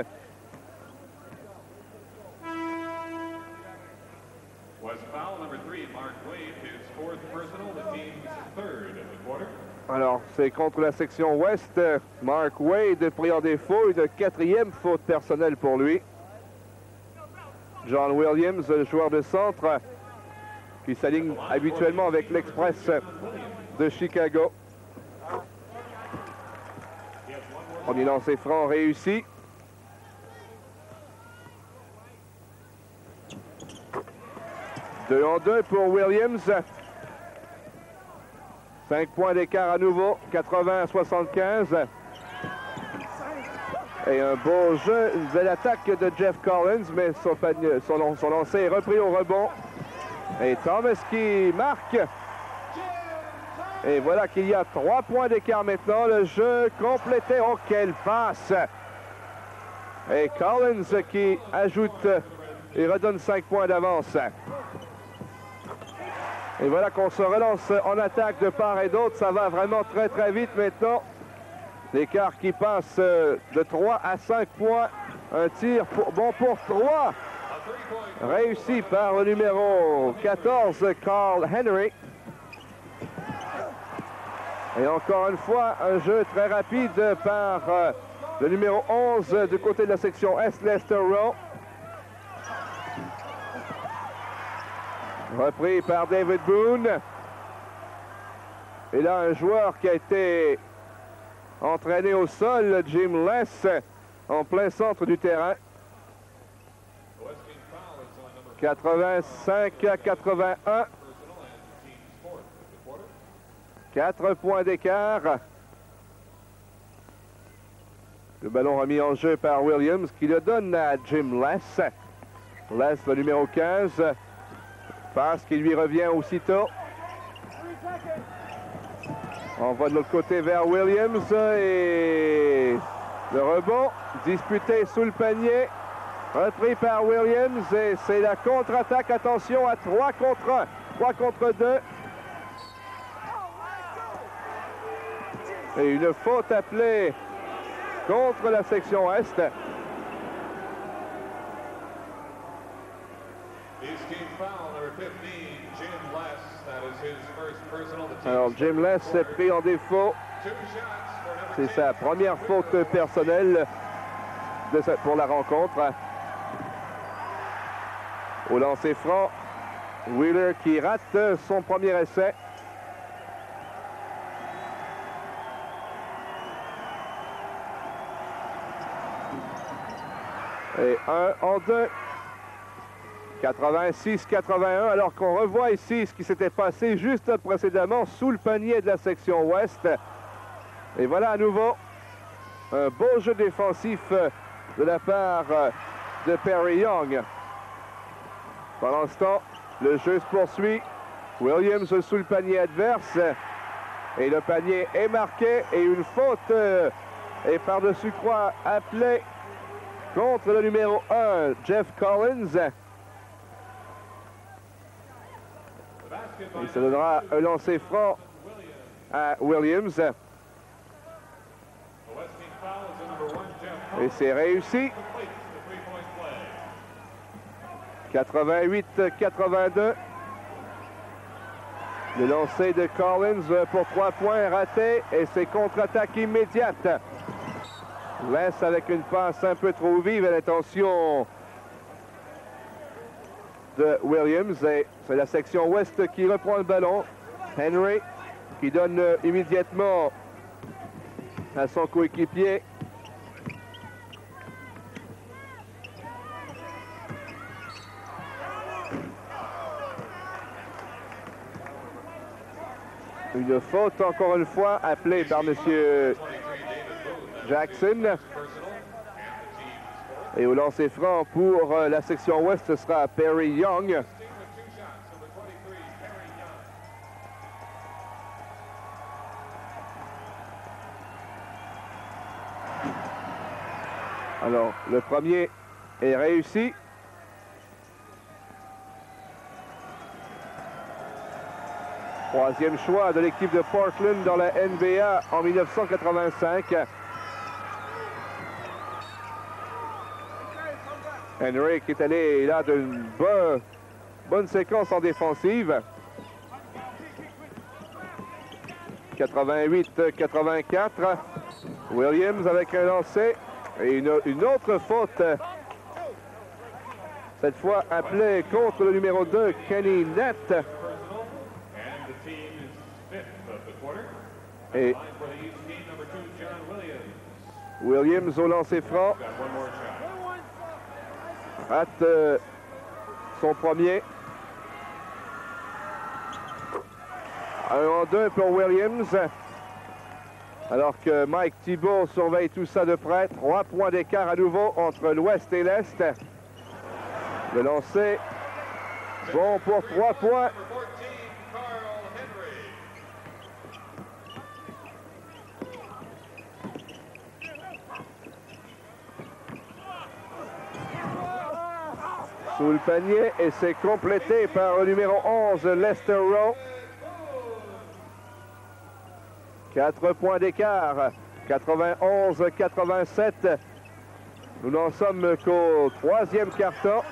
Alors, c'est contre la section Ouest. Mark Wade pris en défaut. Une 4e faute personnelle pour lui. John Williams, le joueur de centre, qui s'aligne habituellement avec l'Express de Chicago. Premier lancer franc réussi. Deux en deux pour Williams. 5 points d'écart à nouveau, 80-75. Et un beau jeu, une belle attaque de Jeff Collins, mais son lancer est repris au rebond. Et Thomas qui marque. Et voilà qu'il y a 3 points d'écart maintenant. Le jeu complété. Oh, quelle passe! Et Collins qui ajoute et redonne 5 points d'avance. Et voilà qu'on se relance en attaque de part et d'autre. Ça va vraiment très, très vite maintenant. L'écart qui passe de 3 à 5 points. Un tir bon pour 3. Réussi par le numéro 14, Carl Henry. Et encore une fois, un jeu très rapide par le numéro 11 du côté de la section Est, Lester Rowe. Repris par David Boone. Et là, un joueur qui a été entraîné au sol, Jim Less, en plein centre du terrain. 85-81. 4 points d'écart. Le ballon remis en jeu par Williams qui le donne à Jim Less. Less, le numéro 15. Passe qui lui revient aussitôt. On va de l'autre côté vers Williams et le rebond disputé sous le panier. Repris par Williams et c'est la contre-attaque. Attention à 3 contre 1. 3 contre 2. Et une faute appelée contre la section Est. Alors Jim Less est pris en défaut. C'est sa première faute personnelle pour la rencontre. Au lancer franc, Wheeler qui rate son premier essai. Et 1 en 2. 86-81, alors qu'on revoit ici ce qui s'était passé juste précédemment sous le panier de la section Ouest. Et voilà à nouveau un beau jeu défensif de la part de Perry Young. Pendant ce temps, le jeu se poursuit. Williams sous le panier adverse. Et le panier est marqué et une faute est par-dessus croix appelée contre le numéro 1, Jeff Collins. Il se donnera un lancer franc à Williams. Et c'est réussi. 88-82. Le lancer de Collins pour 3 points raté et c'est contre-attaque immédiate. Laisse avec une passe un peu trop vive à l'intention de Williams. Et c'est la section ouest qui reprend le ballon. Henry qui donne immédiatement à son coéquipier. Une faute, encore une fois, appelée par M. Jackson. Et au lancer franc pour la section ouest, ce sera Perry Young. Alors, le premier est réussi. Troisième choix de l'équipe de Portland dans la NBA en 1985. Henry qui est allé là d'une bonne séquence en défensive. 88-84. Williams avec un lancer et une autre faute. Cette fois appelée contre le numéro 2, Kenny Nett. Et Williams au lancer franc rate son premier. 1-2 pour Williams. Alors que Mike Thibault surveille tout ça de près. 3 points d'écart à nouveau entre l'ouest et l'est. Le lancer bon pour 3 points. Sous le panier et c'est complété par le numéro 11, Lester Rowe. 4 points d'écart, 91-87. Nous n'en sommes qu'au 3e quart-temps.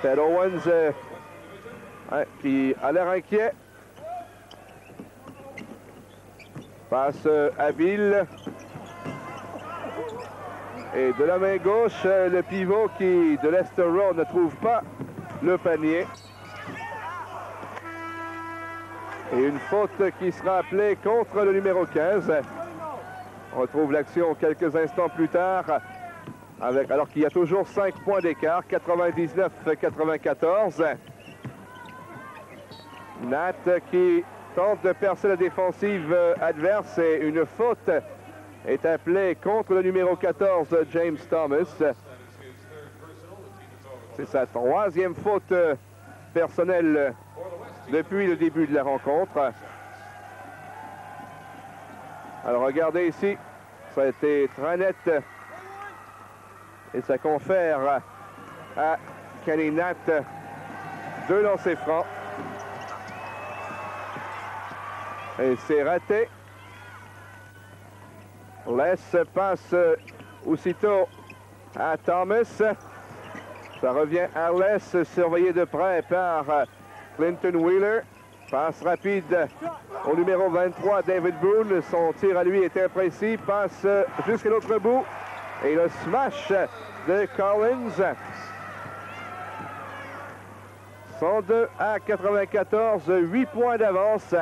Ted Owens qui a l'air inquiet. Passe habile. Et de la main gauche, le pivot qui, de Lester Rowe, ne trouve pas le panier. Et une faute qui sera appelée contre le numéro 15. On retrouve l'action quelques instants plus tard, alors qu'il y a toujours 5 points d'écart, 99-94. Nat qui tente de percer la défensive adverse et une faute est appelé contre le numéro 14, James Thomas. C'est sa 3e faute personnelle depuis le début de la rencontre. Alors regardez ici, ça a été très net et ça confère à Kenny Nett 2 lancers francs. Et c'est raté. Les passe aussitôt à Thomas. Ça revient à Les, surveillé de près par Clinton Wheeler. Passe rapide au numéro 23, David Boone. Son tir à lui est imprécis. Passe jusqu'à l'autre bout. Et le smash de Collins. 102-94, 8 points d'avance.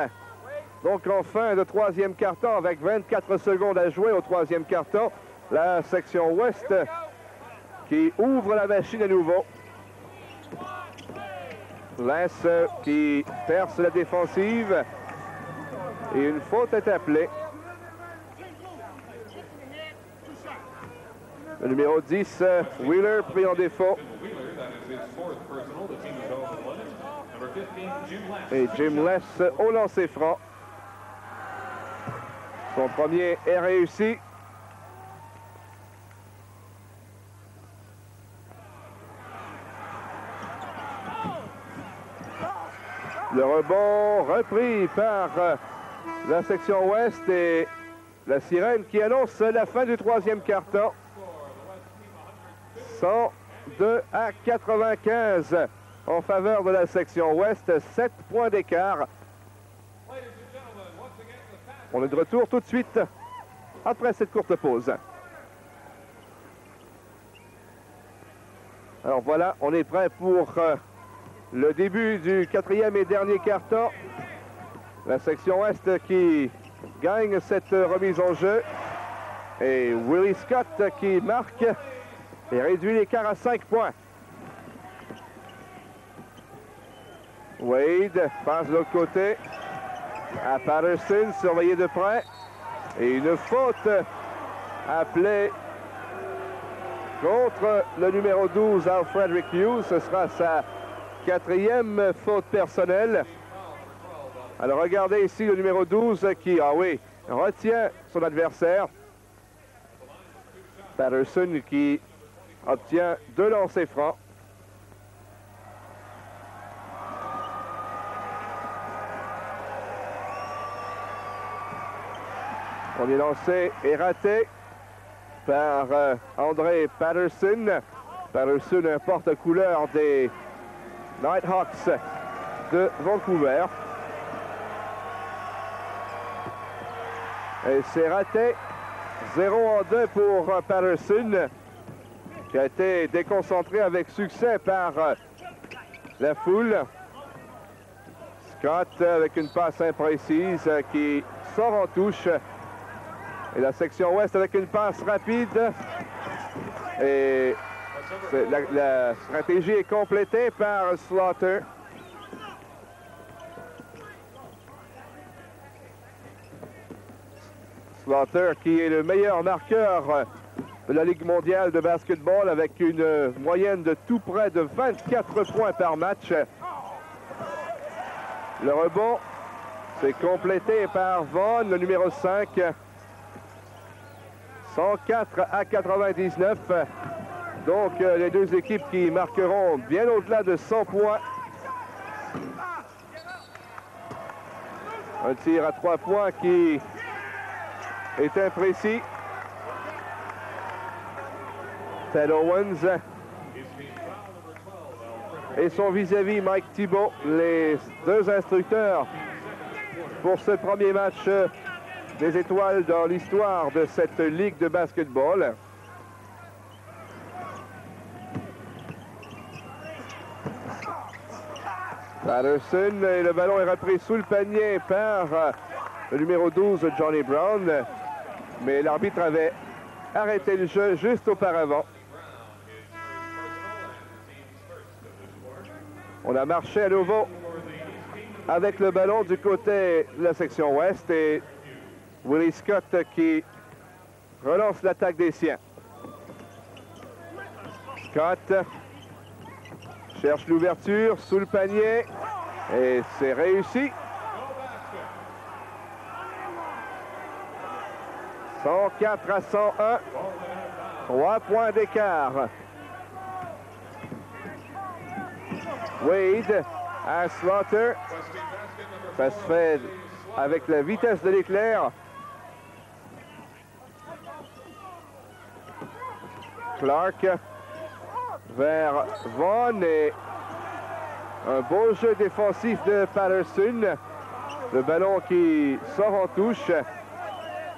Donc en fin de 3e quart-temps, avec 24 secondes à jouer au 3e quart-temps, la section ouest qui ouvre la machine à nouveau. Les qui perce la défensive et une faute est appelée. Le numéro 10, Wheeler, pris en défaut. Et Jim Less au lancer franc. Son premier est réussi. Le rebond repris par la section ouest et la sirène qui annonce la fin du troisième quart-temps. 102-95 en faveur de la section ouest. 7 points d'écart. On est de retour tout de suite après cette courte pause. Alors voilà, on est prêt pour le début du quatrième et dernier quart-temps. La section ouest qui gagne cette remise en jeu. Et Willie Scott qui marque et réduit l'écart à 5 points. Wade passe de l'autre côté à Patterson, surveillé de près. Et une faute appelée contre le numéro 12, Alfred Hughes. Ce sera sa 4e faute personnelle. Alors regardez ici le numéro 12 qui, retient son adversaire. Patterson qui obtient 2 lancers francs. Premier lancé est raté par André Patterson. Patterson, un porte-couleur des Nighthawks de Vancouver. Et c'est raté. 0-2 pour Patterson, qui a été déconcentré avec succès par la foule. Scott avec une passe imprécise qui sort en touche. Et la section ouest avec une passe rapide. Et la stratégie est complétée par Slaughter. Slaughter qui est le meilleur marqueur de la Ligue mondiale de basketball avec une moyenne de tout près de 24 points par match. Le rebond, c'est complété par Vaughn, le numéro 5. 104-99. Donc, les deux équipes qui marqueront bien au-delà de 100 points. Un tir à 3 points qui est imprécis. Ted Owens et son vis-à-vis Mike Thibault, les deux instructeurs pour ce premier match des étoiles dans l'histoire de cette ligue de basketball. Patterson et le ballon est repris sous le panier par le numéro 12 Johnny Brown, mais l'arbitre avait arrêté le jeu juste auparavant. On a marché à nouveau avec le ballon du côté de la section ouest et Willie Scott qui relance l'attaque des siens. Scott cherche l'ouverture sous le panier et c'est réussi. 104 à 101. 3 points d'écart. Wade à Slaughter. Ça se fait avec la vitesse de l'éclair. Clark vers Vaughn et un beau jeu défensif de Patterson. Le ballon qui sort en touche.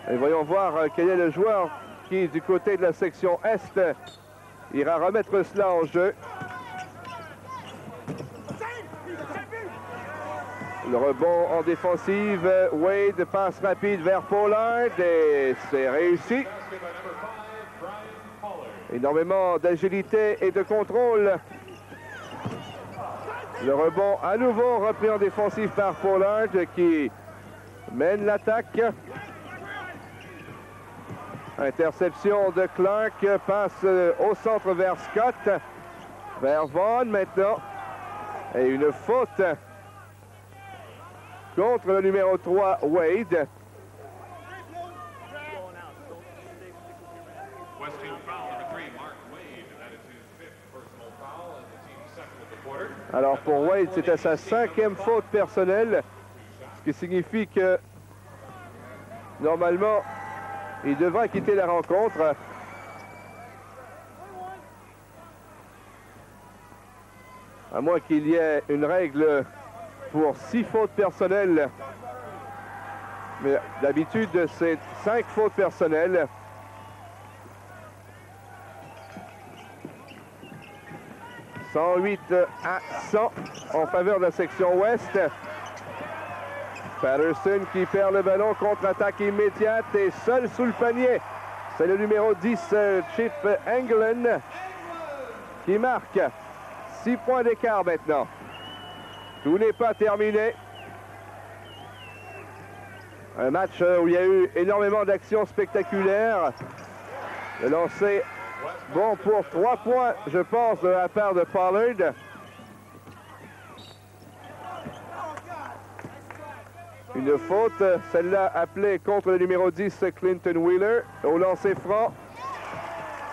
Et voyons voir quel est le joueur qui, du côté de la section Est, ira remettre cela en jeu. Le rebond en défensive. Wade passe rapide vers Pollard et c'est réussi. Énormément d'agilité et de contrôle. Le rebond à nouveau repris en défensive par Pollard qui mène l'attaque. Interception de Clark, passe au centre vers Scott, vers Vaughn maintenant. Et une faute contre le numéro 3, Wade. Alors pour Wade, c'était sa 5e faute personnelle, ce qui signifie que normalement, il devra quitter la rencontre. À moins qu'il y ait une règle pour 6 fautes personnelles. Mais d'habitude, c'est 5 fautes personnelles. « 108 à 100 en faveur de la section ouest. Patterson qui perd le ballon, contre-attaque immédiate et seul sous le panier. C'est le numéro 10, Chip Engelland, qui marque 6 points d'écart maintenant. Tout n'est pas terminé. Un match où il y a eu énormément d'actions spectaculaires. Le lancer bon pour 3 points, je pense, de la part de Pollard. Une faute, celle-là appelée contre le numéro 10, Clinton Wheeler, au lancer franc.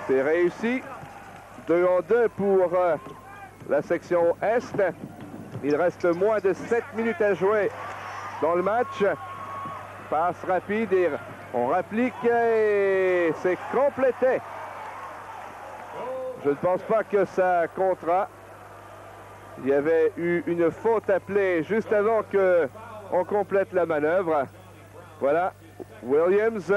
C'est réussi. 2 en 2 pour la section Est. Il reste moins de 7 minutes à jouer dans le match. Passe rapide et on rapplique et c'est complété. Je ne pense pas que ça comptera. Il y avait eu une faute appelée juste avant qu'on complète la manœuvre. Voilà, Williams.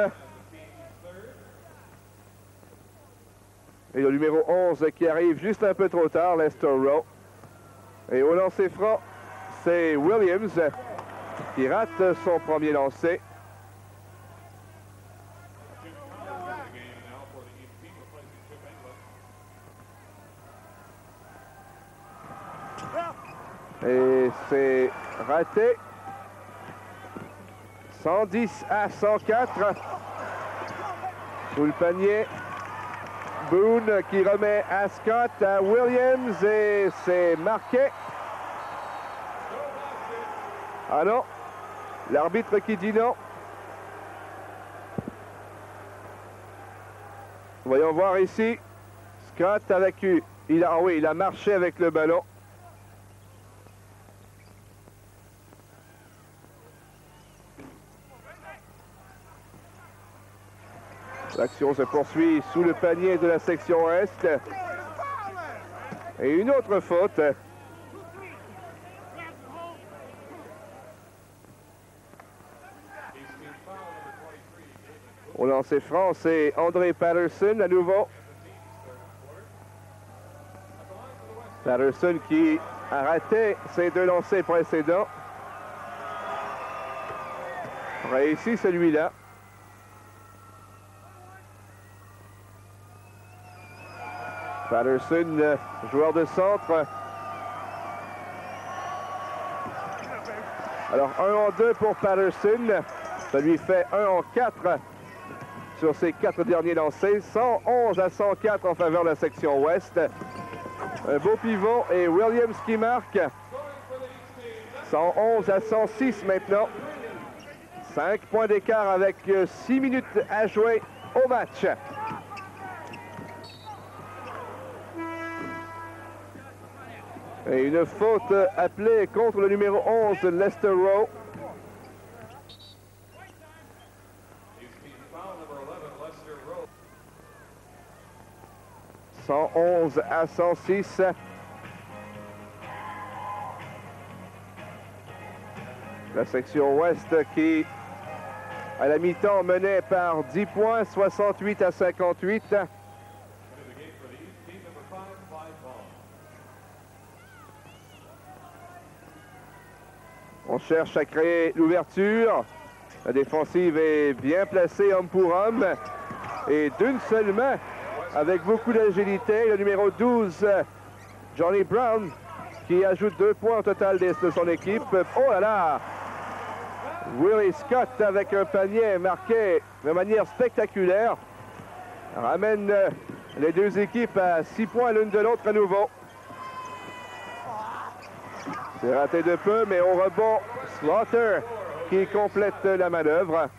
Et le numéro 11 qui arrive juste un peu trop tard, Lester Rowe. Et au lancer franc, c'est Williams qui rate son premier lancer. Et c'est raté. 110 à 104. Sous le panier. Boone qui remet à Scott, à Williams et c'est marqué. Ah non, l'arbitre qui dit non. Voyons voir ici. Scott avec il a marché avec le ballon. L'action se poursuit sous le panier de la section Est. Et une autre faute. Au lancer franc, c'est André Patterson à nouveau. Patterson qui a raté ses 2 lancers précédents. Réussi celui-là. Patterson, joueur de centre. Alors 1 en 2 pour Patterson. Ça lui fait 1 en 4 sur ses 4 derniers lancers. 111 à 104 en faveur de la section ouest. Un beau pivot et Williams qui marque. 111 à 106 maintenant. 5 points d'écart avec 6 minutes à jouer au match. Et une faute appelée contre le numéro 11, Lester Rowe. « 111 à 106. » La section ouest qui, à la mi-temps, menait par 10 points, 68 à 58. On cherche à créer l'ouverture. La défensive est bien placée homme pour homme. Et d'une seule main, avec beaucoup d'agilité, le numéro 12, Johnny Brown, qui ajoute 2 points au total de son équipe. Oh là là! Willie Scott avec un panier marqué de manière spectaculaire. ramène les deux équipes à 6 points l'une de l'autre à nouveau. C'est raté de peu, mais au rebond, Slaughter qui complète la manœuvre.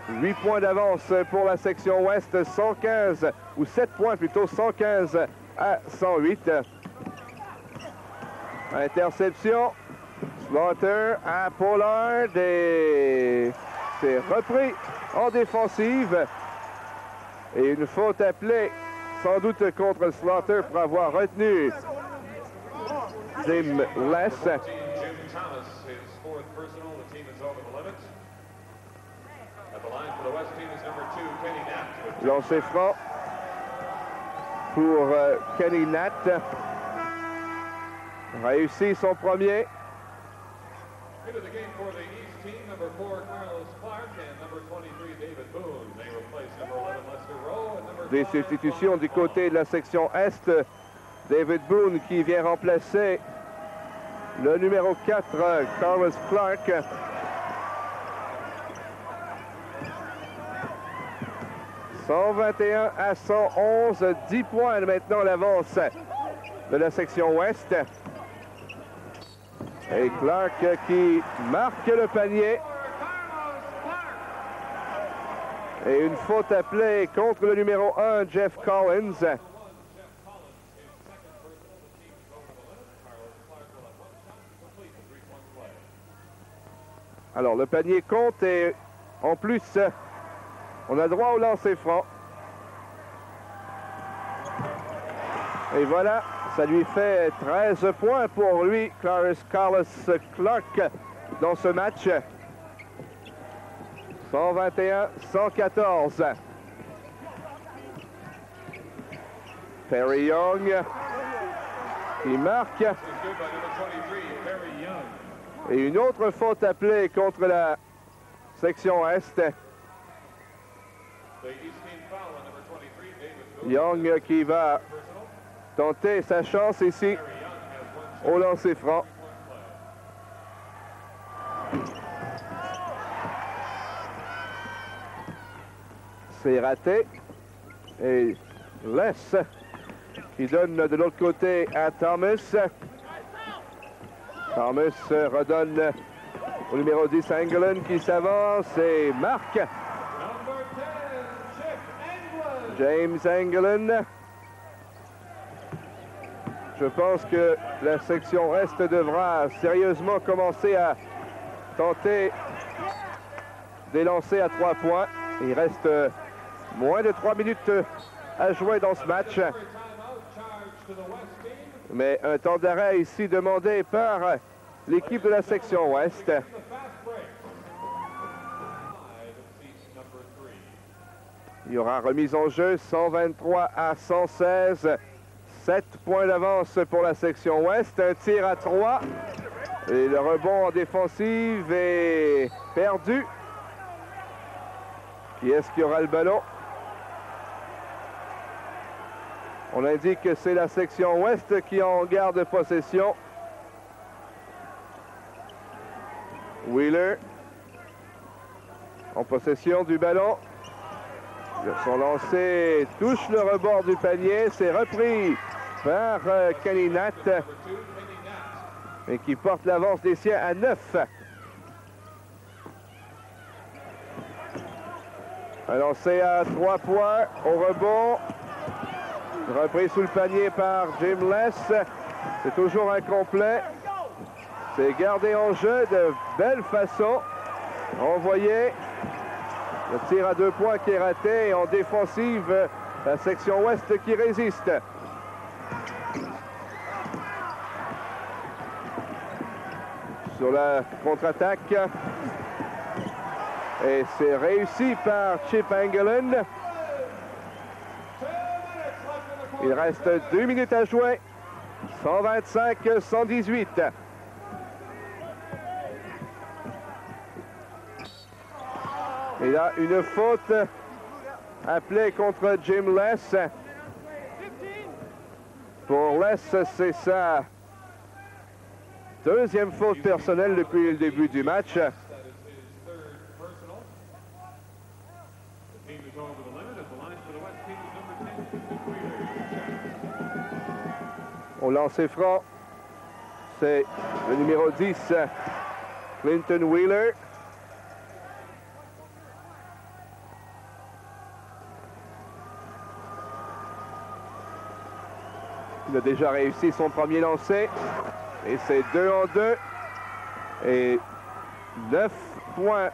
8 points d'avance pour la section ouest, 115, ou 7 points plutôt, 115 à 108. Interception, Slaughter à Pollard et c'est repris en défensive. Et une faute appelée, sans doute contre Slaughter pour avoir retenu Jim Less. Lancé franc pour Kenny Nat. Réussit son premier. Des substitutions du côté de la section Est. David Boone qui vient remplacer le numéro 4, Carlos Clark. « 121 à 111, 10 points maintenant l'avance de la section Ouest. Et Clark qui marque le panier. Et une faute appelée contre le numéro 1, Jeff Collins. Alors, le panier compte et en plus, on a droit au lancer franc. Et voilà, ça lui fait 13 points pour lui, Carlos Clark, dans ce match. 121-114. Perry Young qui marque. Et une autre faute appelée contre la section Est. Young qui va tenter sa chance ici au lancer franc. C'est raté. Et Less qui donne de l'autre côté à Thomas. Thomas redonne au numéro 10, Engelland qui s'avance et marque. James Engelland. Je pense que la section Est devra sérieusement commencer à tenter des lancers à 3 points. Il reste moins de 3 minutes à jouer dans ce match. Mais un temps d'arrêt ici demandé par l'équipe de la section Ouest. Il y aura remise en jeu, 123 à 116. 7 points d'avance pour la section Ouest. Un tir à 3. Et le rebond en défensive est perdu. Qui est-ce qui aura le ballon? On indique que c'est la section Ouest qui en garde possession. Wheeler en possession du ballon. Son lancer touche le rebord du panier. C'est repris par Kenny Nat et qui porte l'avance des siens à 9. Un lancer à 3 points au rebond. Repris sous le panier par Jim Less. C'est toujours incomplet. C'est gardé en jeu de belle façon. Envoyé. Le tir à 2 points qui est raté. Et en défensive, la section Ouest qui résiste. Sur la contre-attaque. Et c'est réussi par Chip Engelland. Il reste 2 minutes à jouer. 125-118. Il y a une faute appelée contre Jim Less. Pour Less, c'est sa deuxième faute personnelle depuis le début du match. Au lancer franc, c'est le numéro 10, Clinton Wheeler. Il a déjà réussi son premier lancer. Et c'est 2 en 2. Et 9 points.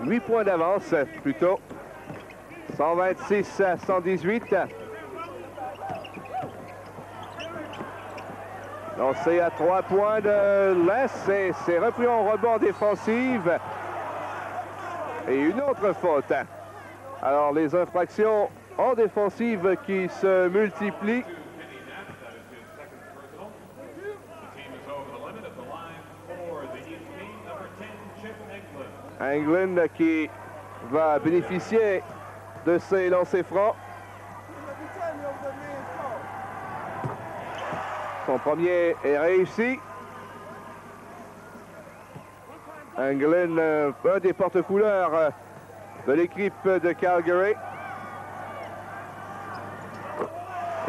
8 points d'avance, plutôt. 126 à 118. Lancé à 3 points de l'Est. Et c'est repris en rebond défensive. Et une autre faute. Alors, les infractions en défensive qui se multiplient. Englund qui va bénéficier de ses lancers francs. Son premier est réussi. Englund, un des porte-couleurs de l'équipe de Calgary.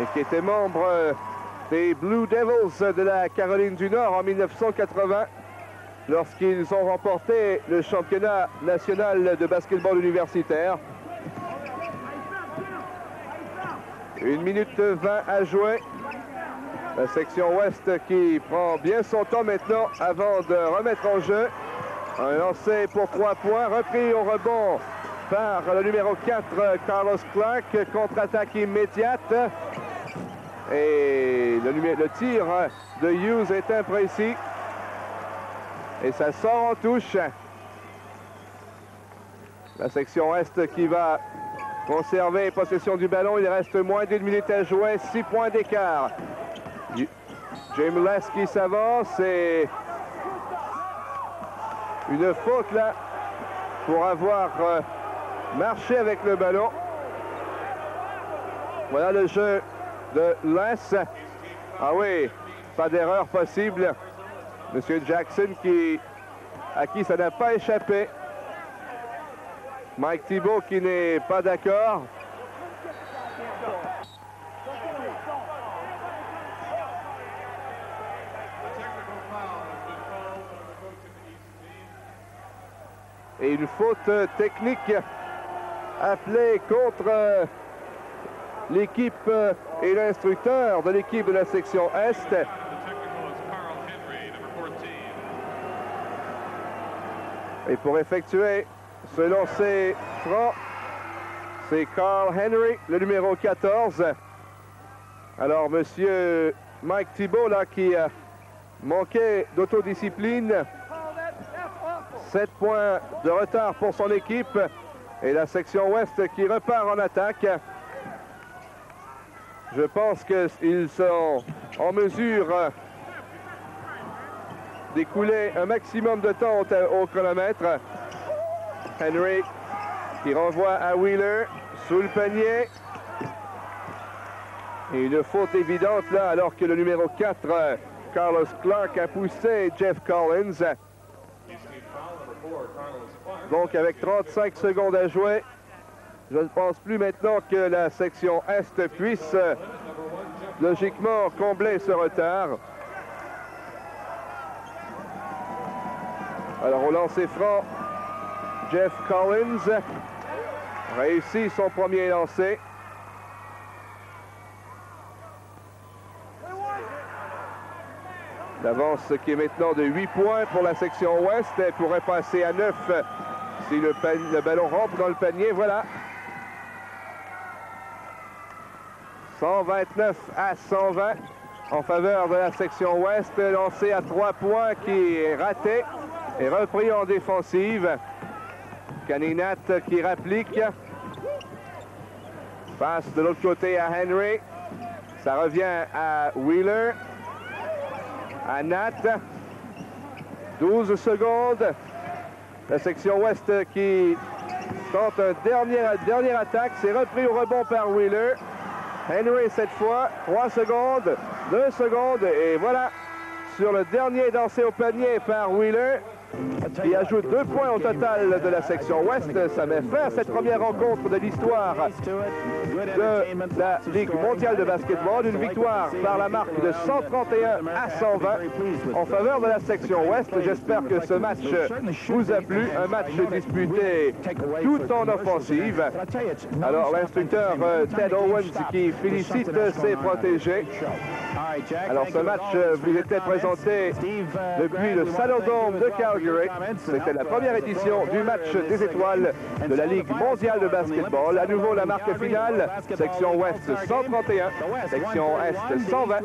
Et qui était membre des Blue Devils de la Caroline du Nord en 1980, lorsqu'ils ont remporté le championnat national de basketball universitaire. 1 minute 20 à jouer. La section ouest qui prend bien son temps maintenant avant de remettre en jeu. Un lancer pour 3 points, repris au rebond par le numéro 4, Carlos Clark. Contre-attaque immédiate. Et le tir de Hughes est imprécis. Et ça sort en touche. La section Est qui va conserver possession du ballon. Il reste moins d'1 minute à jouer. 6 points d'écart. James Less qui s'avance. Et une faute là pour avoir marché avec le ballon. Voilà le jeu de Less. Ah oui, pas d'erreur possible. Monsieur Jackson à qui ça n'a pas échappé. Mike Thibault qui n'est pas d'accord. Et une faute technique appelée contre l'équipe et l'instructeur de l'équipe de la section Est. Et pour effectuer ce lancer franc, c'est Carl Henry, le numéro 14. Alors, monsieur Mike Thibault, là, qui manquait d'autodiscipline. 7 points de retard pour son équipe. Et la section ouest qui repart en attaque. Je pense qu'ils sont en mesure d'écouler un maximum de temps au chronomètre. Henry qui renvoie à Wheeler sous le panier. Et une faute évidente là, alors que le numéro 4, Carlos Clark, a poussé Jeff Collins. Donc avec 35 secondes à jouer, je ne pense plus maintenant que la section Est puisse logiquement combler ce retard. Alors au lancer franc, Jeff Collins réussit son premier lancer. L'avance qui est maintenant de 8 points pour la section ouest. Elle pourrait passer à 9 si le ballon rentre dans le panier. Voilà. 129 à 120 en faveur de la section ouest. Lancé à 3 points qui est raté et repris en défensive. Caninat qui rapplique. Passe de l'autre côté à Henry. Ça revient à Wheeler. À Nat. 12 secondes. La section ouest qui tente une dernière attaque. C'est repris au rebond par Wheeler. Henry cette fois. 3 secondes. 2 secondes. Et voilà. Sur le dernier dansé au panier par Wheeler. qui ajoute 2 points au total de la section ouest. Ça met fin à cette première rencontre de l'histoire de la Ligue mondiale de basketball. Une victoire par la marque de 131 à 120 en faveur de la section ouest. J'espère que ce match vous a plu. Un match disputé tout en offensive. Alors l'instructeur Ted Owens qui félicite ses protégés. Alors ce match vous était présenté depuis le Saddledome de Calgary. C'était la première édition du match des étoiles de la Ligue mondiale de basketball. À nouveau la marque finale, section ouest 131, section est 120.